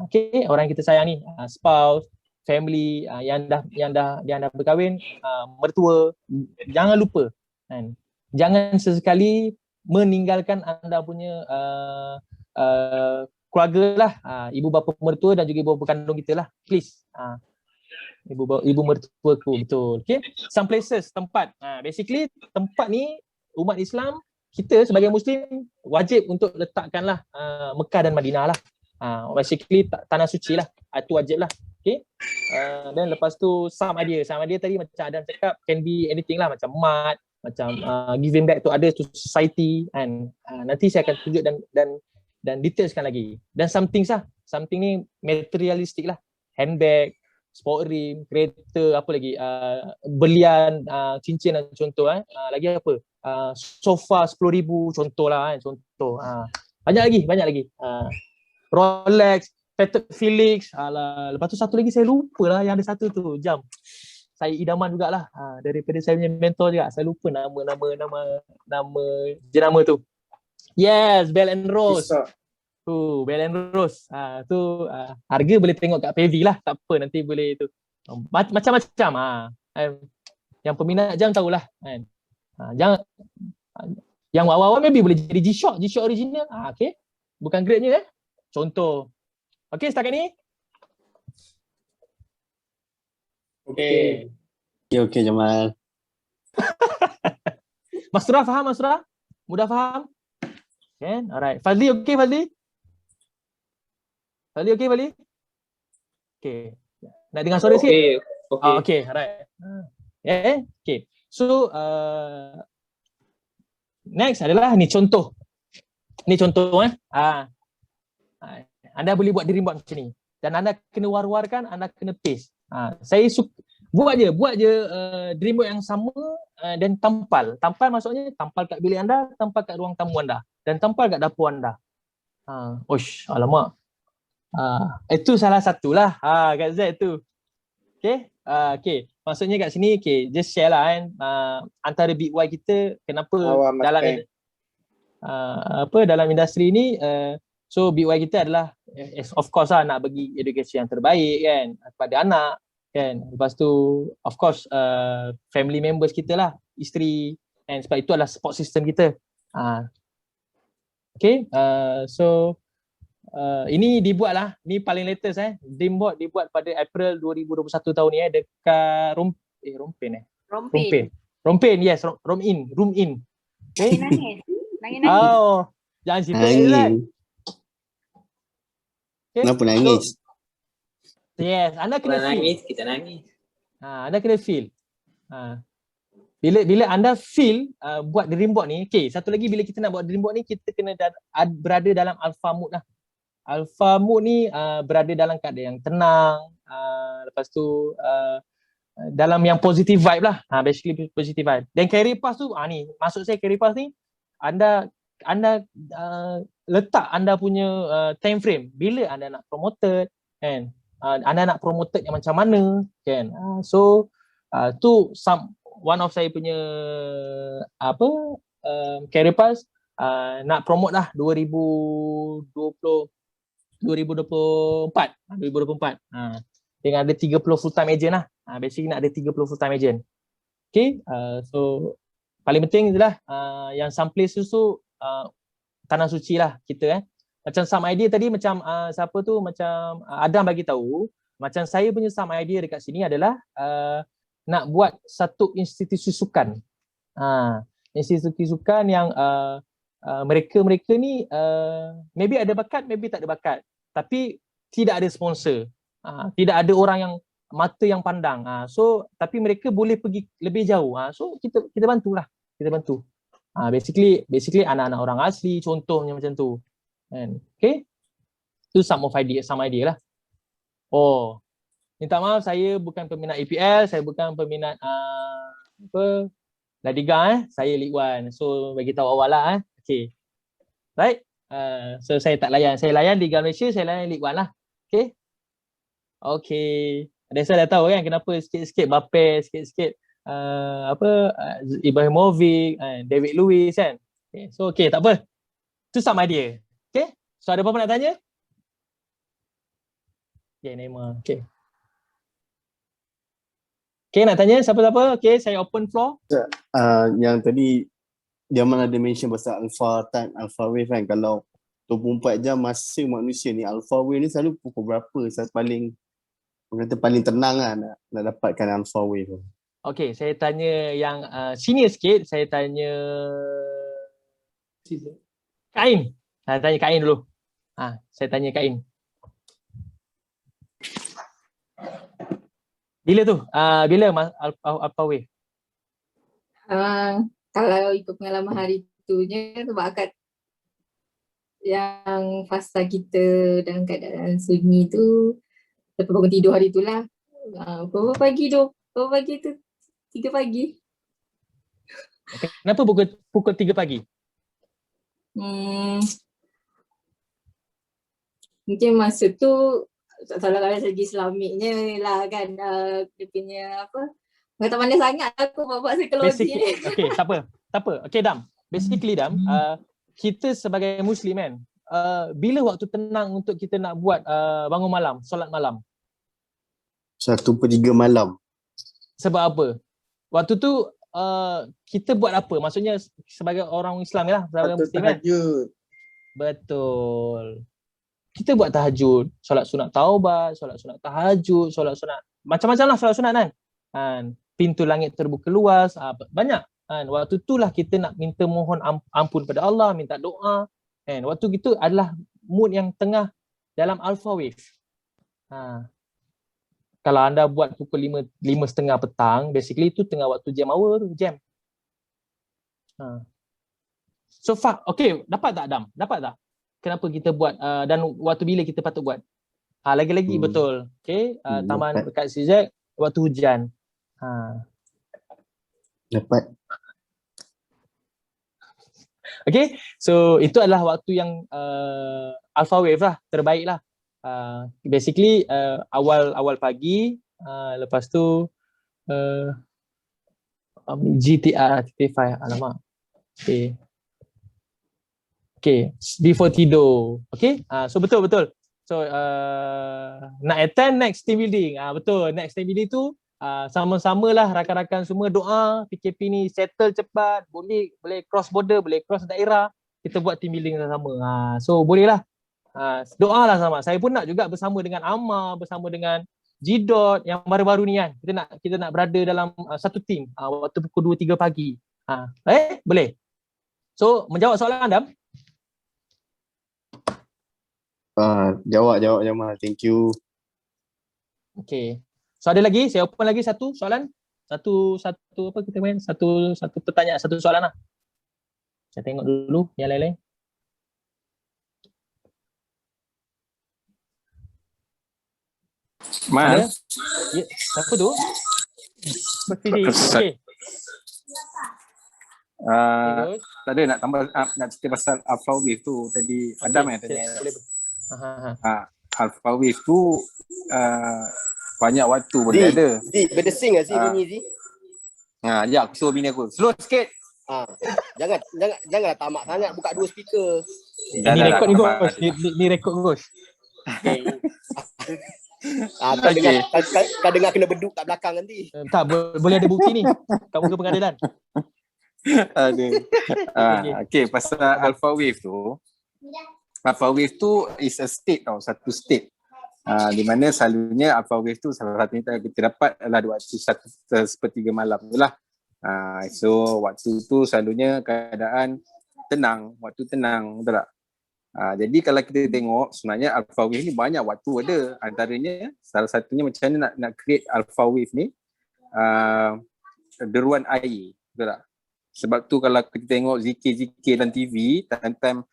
Okay, orang yang kita sayang ni, spouse, family, yang dah berkahwin, mertua, jangan lupa kan. Jangan sesekali meninggalkan anda punya keluarga lah, ibu bapa mertua dan juga ibu bapa kandung kita lah, please. Ibu mertuaku, betul. Okay, some places, tempat, basically tempat ni umat Islam, kita sebagai Muslim wajib untuk letakkanlah Mekah dan Madinah lah. Basically tanah suci lah, itu wajib lah. Okay, dan lepas tu some idea tadi macam Adam cakap, can be anything lah, macam mat, macam giving back to others, to society, and nanti saya akan tunjuk dan detailskan lagi. Dan something ni materialistik lah, handbag, sport rim, kereta, apa lagi, belian, cincin dan contoh. Lagi apa, sofa 10,000 contoh lah, contoh. Banyak lagi. Rolex, Patek Philippe, lepas tu satu lagi saya lupa lah, yang ada satu tu, jam. Saya idaman jugalah, daripada saya punya mentor juga, saya lupa nama jenama tu. Yes, Bell & Rose. Bell & Rose. Tu harga boleh tengok kat PV lah, tak apa, nanti boleh tu. Macam-macam. Yang peminat jam tahulah kan. Jangan yang awal-awal maybe boleh jadi G-Shock original. Okay. Bukan grade-nya contoh. Okay, setakat ni. Okay, Jamal. Mas Surah faham, Mas Surah? Mudah faham? Kan? Alright. Fazli okay, Fazli? Fazli okay, Fazli? Okay. Nak dengar suara sikit? Okay, alright. Okay. So, next adalah ni contoh. Anda boleh buat dream board macam ni. Dan anda kena war-warkan, anda kena paste. Saya buat je dream board yang sama dan tampal. Tampal maksudnya tampal kat bilik anda, tampal kat ruang tamu anda dan tampal kat dapur anda. Alamak. Itu salah satulah kat Z tu. Okay. Maksudnya kat sini just share lah kan, antara Big Y kita kenapa dalam industri ni. So Big Y kita adalah of course lah nak bagi edukasi yang terbaik kan kepada anak kan. Lepas tu of course family members kita lah, isteri, and sebab itu adalah support system kita. Okay, so ini dibuat lah, ni paling latest dream board dibuat pada April 2021 tahun ni dekat Rompin, yes, room in. Okay. Nangis. Jangan cerita kan. Okay. Kenapa nangis? Yes, anda kena feel. Nangis, kita nangis. Anda kena feel. Bila anda feel buat dream board ni, satu lagi bila kita nak buat dream board ni, kita kena berada dalam alpha mood lah. Alpha mood ni berada dalam keadaan yang tenang, lepas tu dalam yang positive vibe lah. Basically positive vibe. Dan career path tu ni maksud saya career path ni anda letak anda punya time frame bila anda nak promoted kan. Anda nak promoted yang macam mana kan. So tu one of saya punya career path nak promote lah 2024. Dengan ada 30 full time agent lah. Basically nak ada 30 full time agent. Okay, so paling penting itulah yang some place tu tanah suci lah kita Macam some idea tadi macam siapa tu macam Adam bagi tahu, macam saya punya some idea dekat sini adalah nak buat satu institusi sukan. Institusi sukan yang mereka ni maybe ada bakat, maybe tak ada bakat. Tapi tidak ada sponsor. Tidak ada orang yang mata yang pandang. So tapi mereka boleh pergi lebih jauh. So kita bantulah. Kita bantu. Basically anak-anak orang asli contohnya macam tu. Kan? Okay? Tu some idea lah. Oh, minta maaf saya bukan peminat EPL, saya bukan peminat La Liga saya League One. So bagi tahu awal lah Okay. Right? So saya tak layan. Saya layan Liga Malaysia, saya layan League One lah. Okay? Okay. Saya dah tahu kan kenapa sikit-sikit Mbappe, sikit-sikit Ibrahimovic, David Luiz kan. Okay. So okay, tak apa. Tu some idea. Okay? So ada apa-apa nak tanya? Okay, Neymar. Okay. Okay, nak tanya siapa-siapa? Okay, saya open floor. Yang tadi Jamal ada mention pasal alpha time, alpha wave kan. Kalau 24 jam masa manusia ni, alpha wave ni selalu pukul berapa paling tenang lah nak dapatkan alpha wave tu? Okay, saya tanya yang senior sikit, saya tanya Kain. Saya tanya Kain dulu. Saya tanya Kain. Bila tu? Bila alpha wave? Kalau ikut pengalaman hari itunya bakat yang fasa kita dalam keadaan sunyi tu lepas bangun tidur hari itulah. Berapa pagi tu? 3 pagi. Okay. Kenapa pukul 3 pagi? Mungkin masa tu kalau segi Islamiknya lah kan, dia punya tak pandai sangat aku bawa psikologi. Okay, tak apa. Okay, Dam. Basically, Dam, kita sebagai Muslim kan, bila waktu tenang untuk kita nak buat bangun malam, solat malam? 1/3 malam. Sebab apa? Waktu tu kita buat apa? Maksudnya sebagai orang Islam lah, sebagai Muslim kan? Betul. Kita buat tahajud, solat sunat taubat, solat sunat tahajud, solat sunat macam-macam lah solat sunat kan. Pintu langit terbuka luas, banyak kan. Waktu itulah kita nak minta mohon ampun pada Allah, minta doa kan. Waktu itu adalah mood yang tengah dalam alpha wave. Kalau anda buat pukul 5:30 petang, basically itu tengah waktu jam hour tu, jam. So far, okay, dapat tak Adam? Dapat tak? Kenapa kita buat dan waktu bila kita patut buat? Lagi-lagi betul. Okay, taman dekat CZ waktu hujan. Dapat. Okay, so itu adalah waktu yang alpha wave lah, terbaik lah. Basically awal pagi, lepas tu GTR 5, alamak. Okay, before tidur. Okay, so betul. So nak attend next team building. Betul, next team building tu sama-samalah rakan-rakan semua doa PKP ni settle cepat, boleh cross border, boleh cross daerah, kita buat team building sama. So bolehlah. Doalah sama. Saya pun nak juga bersama dengan Amma, bersama dengan G-Dot yang baru-baru ni kan. Kita nak berada dalam satu team waktu pukul 2-3 pagi. Boleh. So menjawab soalan Adam. Jawab Jamal. Thank you. Okay. So ada lagi, saya open lagi satu soalan. Satu apa kita main? Satu pertanyaan, satu soalan lah. Saya tengok dulu yang lain-lain. Ada? Mas, Ya, siapa tu? Okey. Okey, Gus. tak ada nak tambah nak cerita pasal Alpha Wave tu tadi. Adam yang tanya. Boleh. Alpha Wave tu banyak waktu boleh ada. Berdesing ke bunyi Zee? Ya, aku suruh bini aku. Slow sikit. Janganlah tamak sangat buka 2 speaker. Ni rekod ni, Gus. Ni rekod, Gus. Kau dengar kena beduk kat belakang nanti. Tak, boleh ada bukti ni kat muka pengadilan. Okay, pasal Alpha Wave tu. Alpha Wave tu is a state tau, satu state. Di mana selalunya Alpha Wave tu salah satunya kita dapat adalah waktu 1/3 malam tu lah. So waktu tu selalunya keadaan tenang, waktu tenang, betul tak? Jadi kalau kita tengok sebenarnya Alpha Wave ni banyak waktu ada. Antaranya salah satunya macam mana nak create Alpha Wave ni, deruan air, betul tak? Sebab tu kalau kita tengok zikir-zikir dalam TV, time-time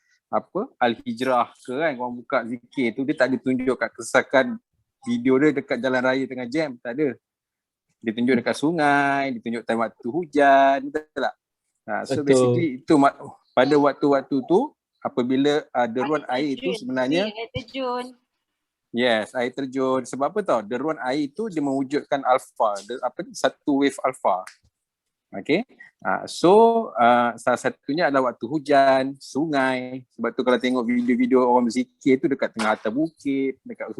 Al-Hijrah ke kan, orang buka zikir tu dia tak ada tunjuk kat kesakan video dia dekat jalan raya tengah jam, tak ada. Dia tunjuk dekat sungai, dia tunjuk time waktu hujan, betul tak? So basically itu pada waktu-waktu tu apabila deruan air itu sebenarnya air terjun. Yes, air terjun. Sebab apa tau? Deruan air itu dia mewujudkan alpha, satu wave alpha. Okay. So salah satunya adalah waktu hujan, sungai. Sebab tu kalau tengok video-video orang berzikir tu dekat tengah atas bukit, dekat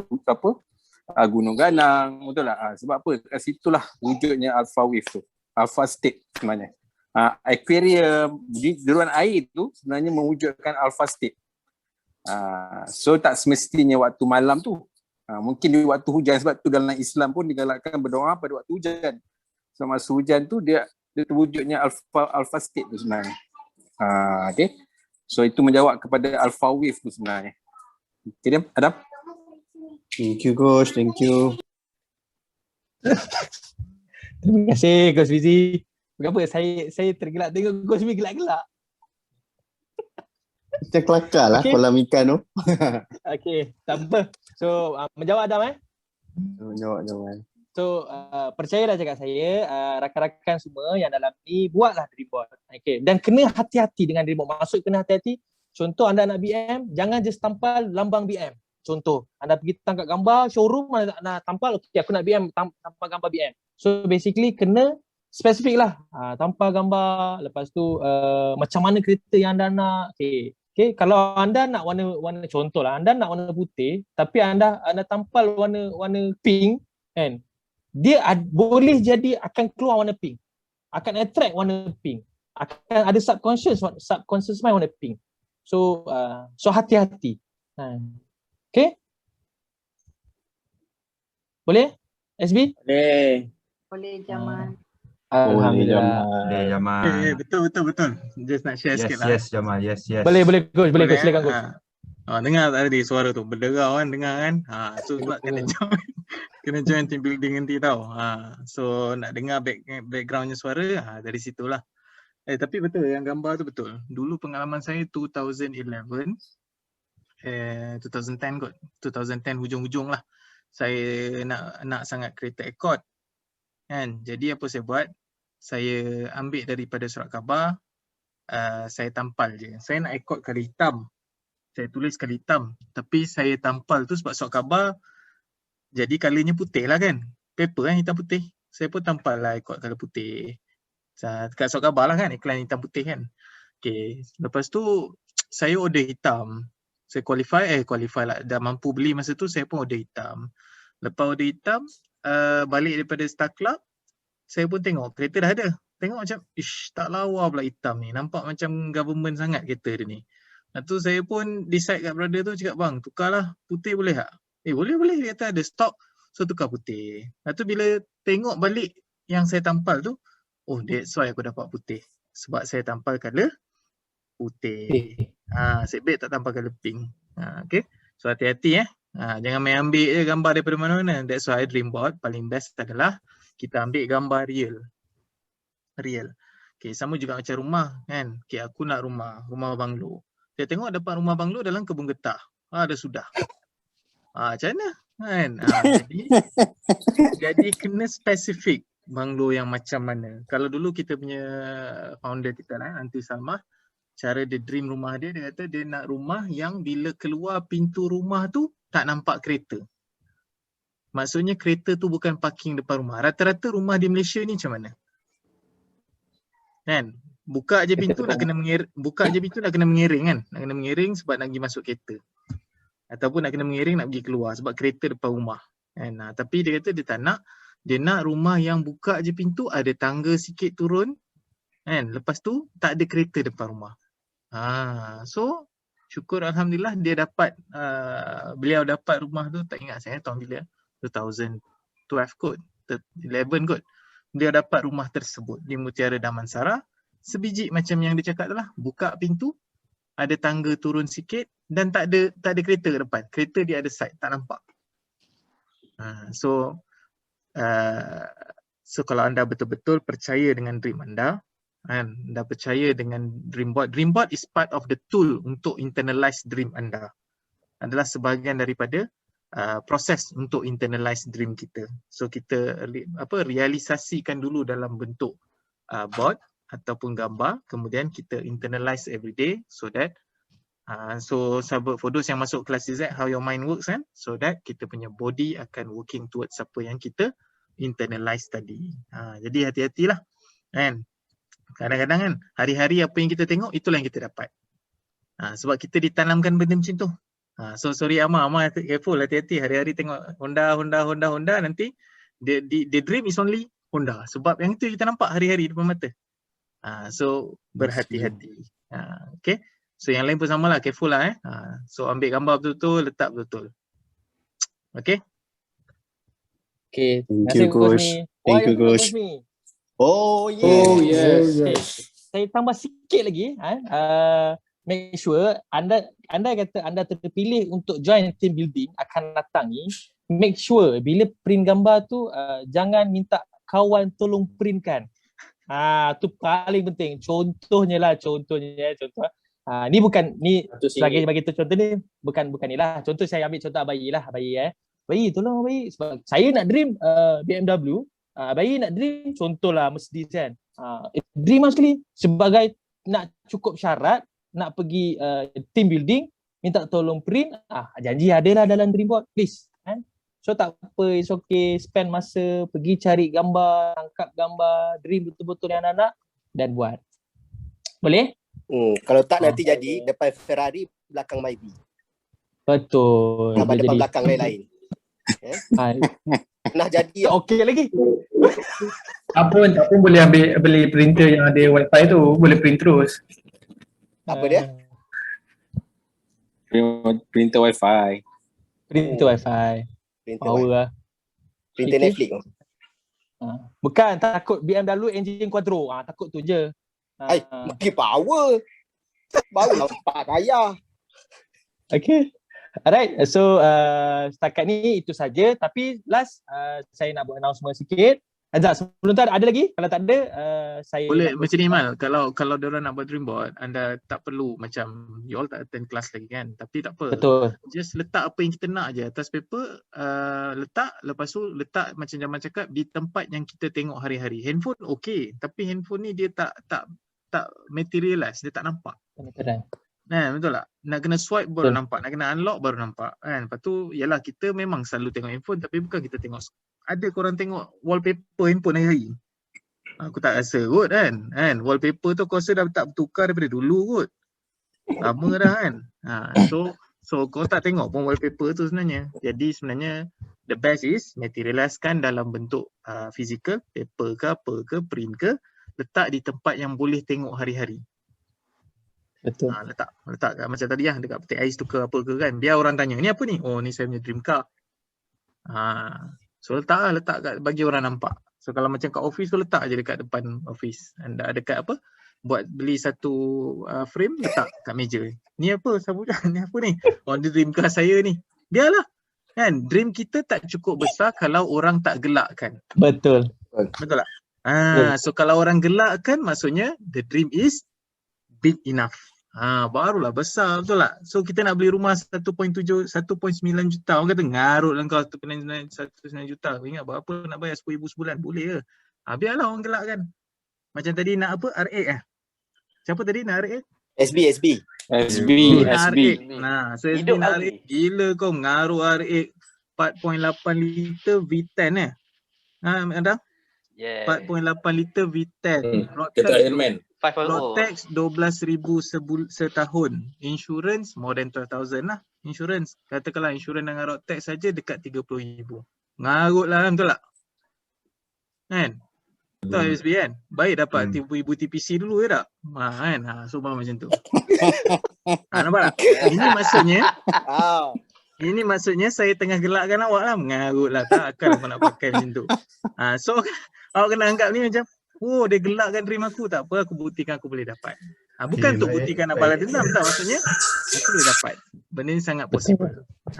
Gunung Ganang, betul tak? Sebab apa? Kat situlah wujudnya alpha wave tu. Alpha state sebenarnya. Aquarium, deruan air tu sebenarnya mewujudkan alpha state. So tak semestinya waktu malam tu. Mungkin di waktu hujan, sebab tu dalam Islam pun digalakkan berdoa pada waktu hujan. So masa hujan tu dia terwujudnya alpha state tu sebenarnya. Okay. So itu menjawab kepada alpha wave tu sebenarnya. Okay, Adam? Thank you, Gus. Thank you. Terima kasih, Gus Fizi. Kenapa saya tergelak tengok Gus Fizi gelak-gelak? Macam kelakar lah kolam ikan tu. Okay, tak apa. So, menjawab Adam Jawab. So, percayalah cakap saya, rakan-rakan semua yang dalam ni buatlah dream board. Okay. Dan kena hati-hati dengan dream board. Maksud kena hati-hati, contoh anda nak BM, jangan just tampal lambang BM. Contoh, anda pergi tangkap gambar, showroom anda nak tampal, okay aku nak BM, tampal gambar BM. So basically kena spesifik lah. Tampal gambar, lepas tu macam mana kereta yang anda nak. Okay, kalau anda nak warna contoh lah, anda nak warna putih, tapi anda tampal warna pink, kan? Dia boleh jadi akan keluar warna pink. Akan attract warna pink. Akan ada subconscious mind warna pink. So hati-hati. Okay? Boleh? SB? Boleh Jamal. Alhamdulillah. Jamal. Betul. Just nak share sikit lah. Yes, Jamal. Yes. Boleh Coach, silakan Coach. Dengar tadi suara tu, berderau kan, dengar kan. So sebab kena join team building nanti tau. So nak dengar backgroundnya suara, dari situlah. Tapi betul yang gambar tu betul. Dulu pengalaman saya 2011, 2010 kot. 2010 hujung-hujung lah. Saya nak sangat kereta Accord. Kan? Jadi apa saya buat? Saya ambil daripada surat khabar, saya tampal je. Saya nak Accord kala hitam. Saya tulis kala hitam. Tapi saya tampal tu sebab surat khabar jadi colornya putih lah kan. Paper kan hitam putih. Saya pun tampal lah Accord kala putih. Dekat surat khabar lah kan, iklan hitam putih kan. Okay. Lepas tu saya order hitam. Saya qualify lah. Dah mampu beli masa tu, saya pun order hitam. Lepas order hitam, balik daripada Star Club, saya pun tengok kereta dah ada. Tengok macam, tak lawa pula hitam ni. Nampak macam government sangat kereta dia ni. Lepas tu saya pun decide kat brother tu, cakap bang, tukarlah putih boleh tak? Boleh. Dia kata ada stok. So tukar putih. Lepas tu bila tengok balik yang saya tampal tu, that's why aku dapat putih. Sebab saya tampal colour putih. Seatbelt tak tampal colour pink. Okay. So hati-hati jangan main ambil je gambar daripada mana-mana. That's why dream board paling best adalah kita ambil gambar real. Okay, sama juga macam rumah kan. Okay, aku nak rumah banglo. Saya tengok dapat rumah banglo dalam kebun getah. Dah sudah. Macam mana? Kan? Jadi kena spesifik banglo yang macam mana. Kalau dulu kita punya founder kita lah, Aunty Salmah, cara dia dream rumah dia, dia kata dia nak rumah yang bila keluar pintu rumah tu tak nampak kereta. Maksudnya kereta tu bukan parking depan rumah. Rata-rata rumah di Malaysia ni macam mana? Kan? Buka je pintu nak kena mengiring kan? Nak kena mengiring sebab nak pergi masuk kereta. Ataupun nak kena mengiring nak pergi keluar sebab kereta depan rumah. Kan? Tapi dia kata dia tak nak. Dia nak rumah yang buka je pintu, ada tangga sikit turun. Kan? Lepas tu tak ada kereta depan rumah. So syukur Alhamdulillah dia dapat, beliau dapat rumah tu, tak ingat saya tahun bila, 2012 kot, 11 kot. Dia dapat rumah tersebut di Mutiara Damansara. Sebiji macam yang dia cakap tu lah, buka pintu, ada tangga turun sikit dan tak ada kereta ke depan. Kereta dia ada side, tak nampak. So kalau anda betul-betul percaya dengan dream anda, anda percaya dengan dream board. Dream board is part of the tool untuk internalize dream anda. Adalah sebahagian daripada proses untuk internalize dream kita. So kita realisasikan dulu dalam bentuk board ataupun gambar, kemudian kita internalize every day so that for those yang masuk kelas Z, how your mind works kan, so that kita punya body akan working towards apa yang kita internalize tadi. Jadi hati-hatilah kan. Kadang-kadang kan hari-hari apa yang kita tengok itulah yang kita dapat. Sebab kita ditanamkan benda macam tu. So sorry Amar careful, hati-hati hari-hari tengok Honda nanti the dream is only Honda sebab yang itu kita nampak hari-hari depan mata. So berhati-hati. Okay. So yang lain pun samalah, careful lah So ambil gambar betul-betul, letak betul-betul. Okay. Okay. Thank you Coach. Thank you Coach. Oh yes. Saya tambah sikit lagi. Make sure anda kata anda terpilih untuk join team building akan datang ni, make sure bila print gambar tu jangan minta kawan tolong printkan. Tu paling penting. Contohnya ni bukan ni sebagai bagi contoh ni bukan ni lah. Contoh saya ambil contoh Abayi lah, Abayi tolong Abayi sebab saya nak dream BMW, Abayi nak dream contohlah Mercedes kan. Dream sekali sebagai nak cukup syarat nak pergi team building, minta tolong print, janji adalah dalam dream board please kan. So tak apa, it's okay, spend masa pergi cari gambar, tangkap gambar, dream betul-betul yang nak dan buat. Boleh? Kalau tak nanti jadi depan Ferrari, belakang Myvi. Betul. Gambar depan belakang lain-lain. Pernah jadi. Okey lagi. Tak pun boleh beli printer yang ada wifi tu, boleh print terus. Apa dia? Printer wifi. Power lah. Printer Netflix tu. Bukan, takut BMW engine quadro. Takut tu je. Makin power. Baru nampak kaya. Okay. Alright. So setakat ni itu saja. Tapi last saya nak buat announcement sikit. Azhar, sebelum tu ada lagi? Kalau tak ada, saya boleh macam ni Mal. Kalau diorang nak buat dream board, anda tak perlu macam you all tak attend kelas lagi kan. Tapi tak apa. Betul. Just letak apa yang kita nak je atas paper, letak, lepas tu letak macam Jamal cakap di tempat yang kita tengok hari-hari. Handphone okey, tapi handphone ni dia tak materialize, dia tak nampak. Betul tak? Nak kena swipe baru nampak, nak kena unlock baru nampak kan. Lepas tu yalah, kita memang selalu tengok handphone tapi bukan kita tengok. Ada korang tengok wallpaper handphone hari-hari? Aku tak rasa kot kan. Wallpaper tu aku rasa dah tak bertukar daripada dulu kot. Lama dah kan. So kau tak tengok pun wallpaper tu sebenarnya. Jadi sebenarnya the best is materializekan dalam bentuk physical, paper ke apa ke, print ke, letak di tempat yang boleh tengok hari-hari. Betul. Letak kat, macam tadi lah dekat peti ais tu ke apa ke kan. Biar orang tanya, ni apa ni? Oh ni saya punya dream car. So letak kat, bagi orang nampak. So kalau macam kat office tu letak je dekat depan office. Anda dekat apa? Buat beli satu frame, letak kat meja. Ni apa? Ni apa ni? Oh ni dream car saya ni. Biarlah. Kan? Dream kita tak cukup besar kalau orang tak gelakkan. Betul. Betul tak? So kalau orang gelakkan, maksudnya the dream is big enough. Barulah besar, betul tak? So kita nak beli rumah 1.9 juta. Orang kata ngarut lah kau 1.9 juta. Ingat berapa nak bayar 10,000 sebulan? Boleh ke? Biarlah orang gelak kan. Macam tadi nak apa? R8 Siapa tadi nak R8? SB. Nak R8. So SB nak R8. Gila kau mengaruh R8 4.8 liter V10 Adam? 4.8 liter V10. Kata Iron Man. Road tax 12,000 setahun. Insurance more than 12,000 lah. Insurance. Katakanlah insurance dengan road tax saja dekat 30,000. Ngarut lah, betul tak? Kan? Betul SB kan? Baik dapat ibu TPC dulu ya tak? Kan? So macam tu. Nampak tak? Ini maksudnya saya tengah gelakkan awak lah. Mengarut lah. Takkan aku nak pakai macam tu. So awak kena anggap ni macam, oh dia gelakkan dream aku, tak apa, aku buktikan aku boleh dapat. Bukan untuk buktikan nak balas dendam, tak, maksudnya aku boleh dapat. Benda ni sangat possible.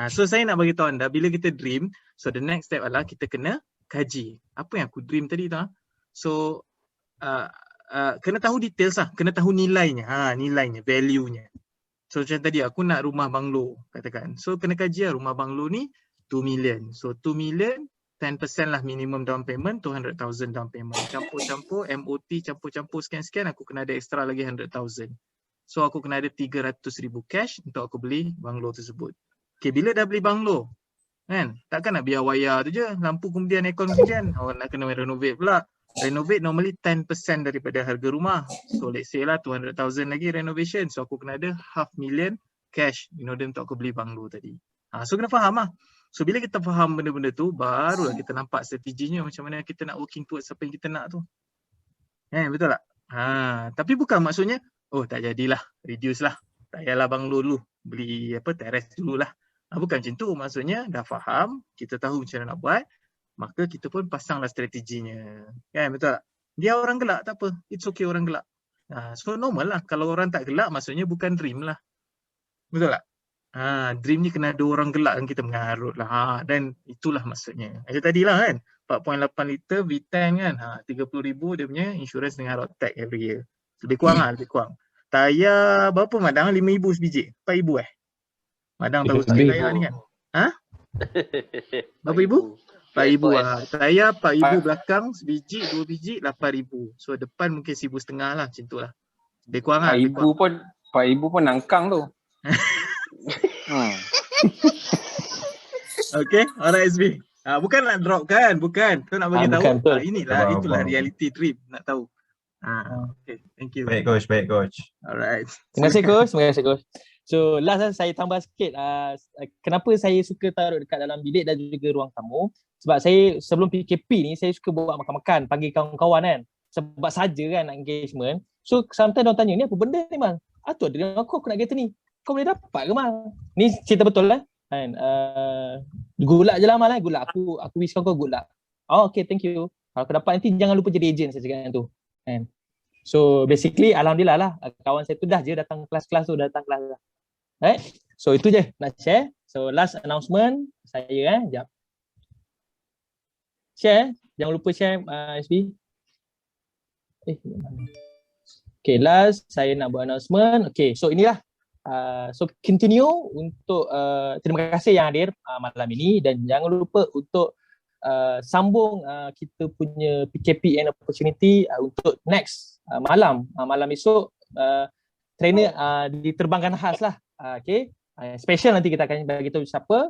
So saya nak bagi tahu anda, bila kita dream, so the next step adalah kita kena kaji. Apa yang aku dream tadi tu. So kena tahu details lah, kena tahu nilainya, nilainya, value-nya. So macam tadi aku nak rumah banglo katakan. So kena kaji lah rumah banglo ni 2 million. So 2 million 10% lah minimum down payment, 200,000 down payment. Campur-campur, MOT campur-campur sekian-sekian, aku kena ada extra lagi 100,000. So aku kena ada 300,000 cash untuk aku beli banglo tersebut. Okay, bila dah beli banglo, kan, takkan nak biar wayar tu je, lampu kemudian, aircon kemudian, nak kena renovate pula. Renovate normally 10% daripada harga rumah. So let's say lah 200,000 lagi renovation. So aku kena ada 500,000 cash in order untuk aku beli banglo tadi. So kena faham lah. So bila kita faham benda-benda tu, barulah kita nampak strateginya macam mana kita nak working towards apa yang kita nak tu. Betul tak? Tapi bukan maksudnya, oh tak jadilah, reduce lah. Tak payahlah banglo dulu, beli terrace dulu lah. Bukan macam tu, maksudnya dah faham, kita tahu macam mana nak buat, maka kita pun pasanglah strateginya. Betul tak? Dia orang gelak, tak apa. It's okay orang gelak. So normal lah, kalau orang tak gelak maksudnya bukan dream lah. Betul tak? Dream ni kena ada orang gelak kan kita mengarut lah. Dan itulah maksudnya. Macam tadi lah kan, 4.8 liter V10 kan, 30,000 dia punya insurance dengan road tax every year. Lebih kurang lah, lebih kurang. Tayar berapa Madang? 5,000 sebiji? 4,000 Madang tahu sikit tayar ni kan? Berapa ribu? 4,000 lah. Tayar 4,000 belakang, sebiji, 2 biji, 8,000. So depan mungkin 1,500 lah, macam tu lah. Lebih kurang lah. 4,000 pun nangkang tu. Okay, alright SB. Bukan nak drop kan, bukan. Tu nak bagi tahu. Itulah reality dream, nak tahu. Okay, thank you. Baik coach. Alright. Terima kasih coach. So last saya tambah sikit, kenapa saya suka taruh dekat dalam bilik dan juga ruang tamu. Sebab saya sebelum PKP ni saya suka buat makan-makan, panggil kawan-kawan kan. Sebab saja kan nak engagement. So sometimes diorang tanya, ni apa benda ni Mal? Tu ada aku nak kereta ni. Kau boleh dapat ke Mal? Ni cerita betul lah. Kan? Gulak je lah Mal. Gulak. Aku wish kau gulak. Okay, thank you. Kalau kau dapat nanti jangan lupa jadi agent saya cakap tu. Kan? So basically alhamdulillah lah. Kawan saya tu dah je datang kelas-kelas tu. Right? So itu je nak share. So last announcement saya jap. Share. Jangan lupa share SB. Okay, last saya nak buat announcement. Okay, so inilah. So continue untuk terima kasih yang hadir malam ini dan jangan lupa untuk sambung kita punya PKP and opportunity untuk next malam esok trainer diterbangkan khas lah. Okay, special nanti kita akan bagi tahu siapa.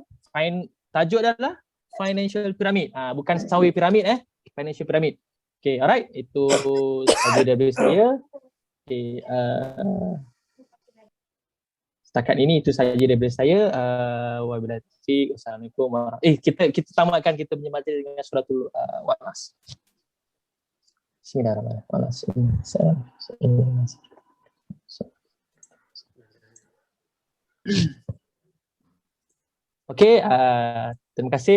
Tajuk adalah financial pyramid, bukan sawi piramid financial pyramid. Okay, alright, itu saja dari saya. Okay, setakat ini itu saja daripada saya. Wabillahi taufiq. Wassalamualaikum warahmatullahi wabarakatuh. Kita tamatkan kita punya materi dengan suratul Wanas. Bismillahirrahmanirrahim. Okey, terima kasih.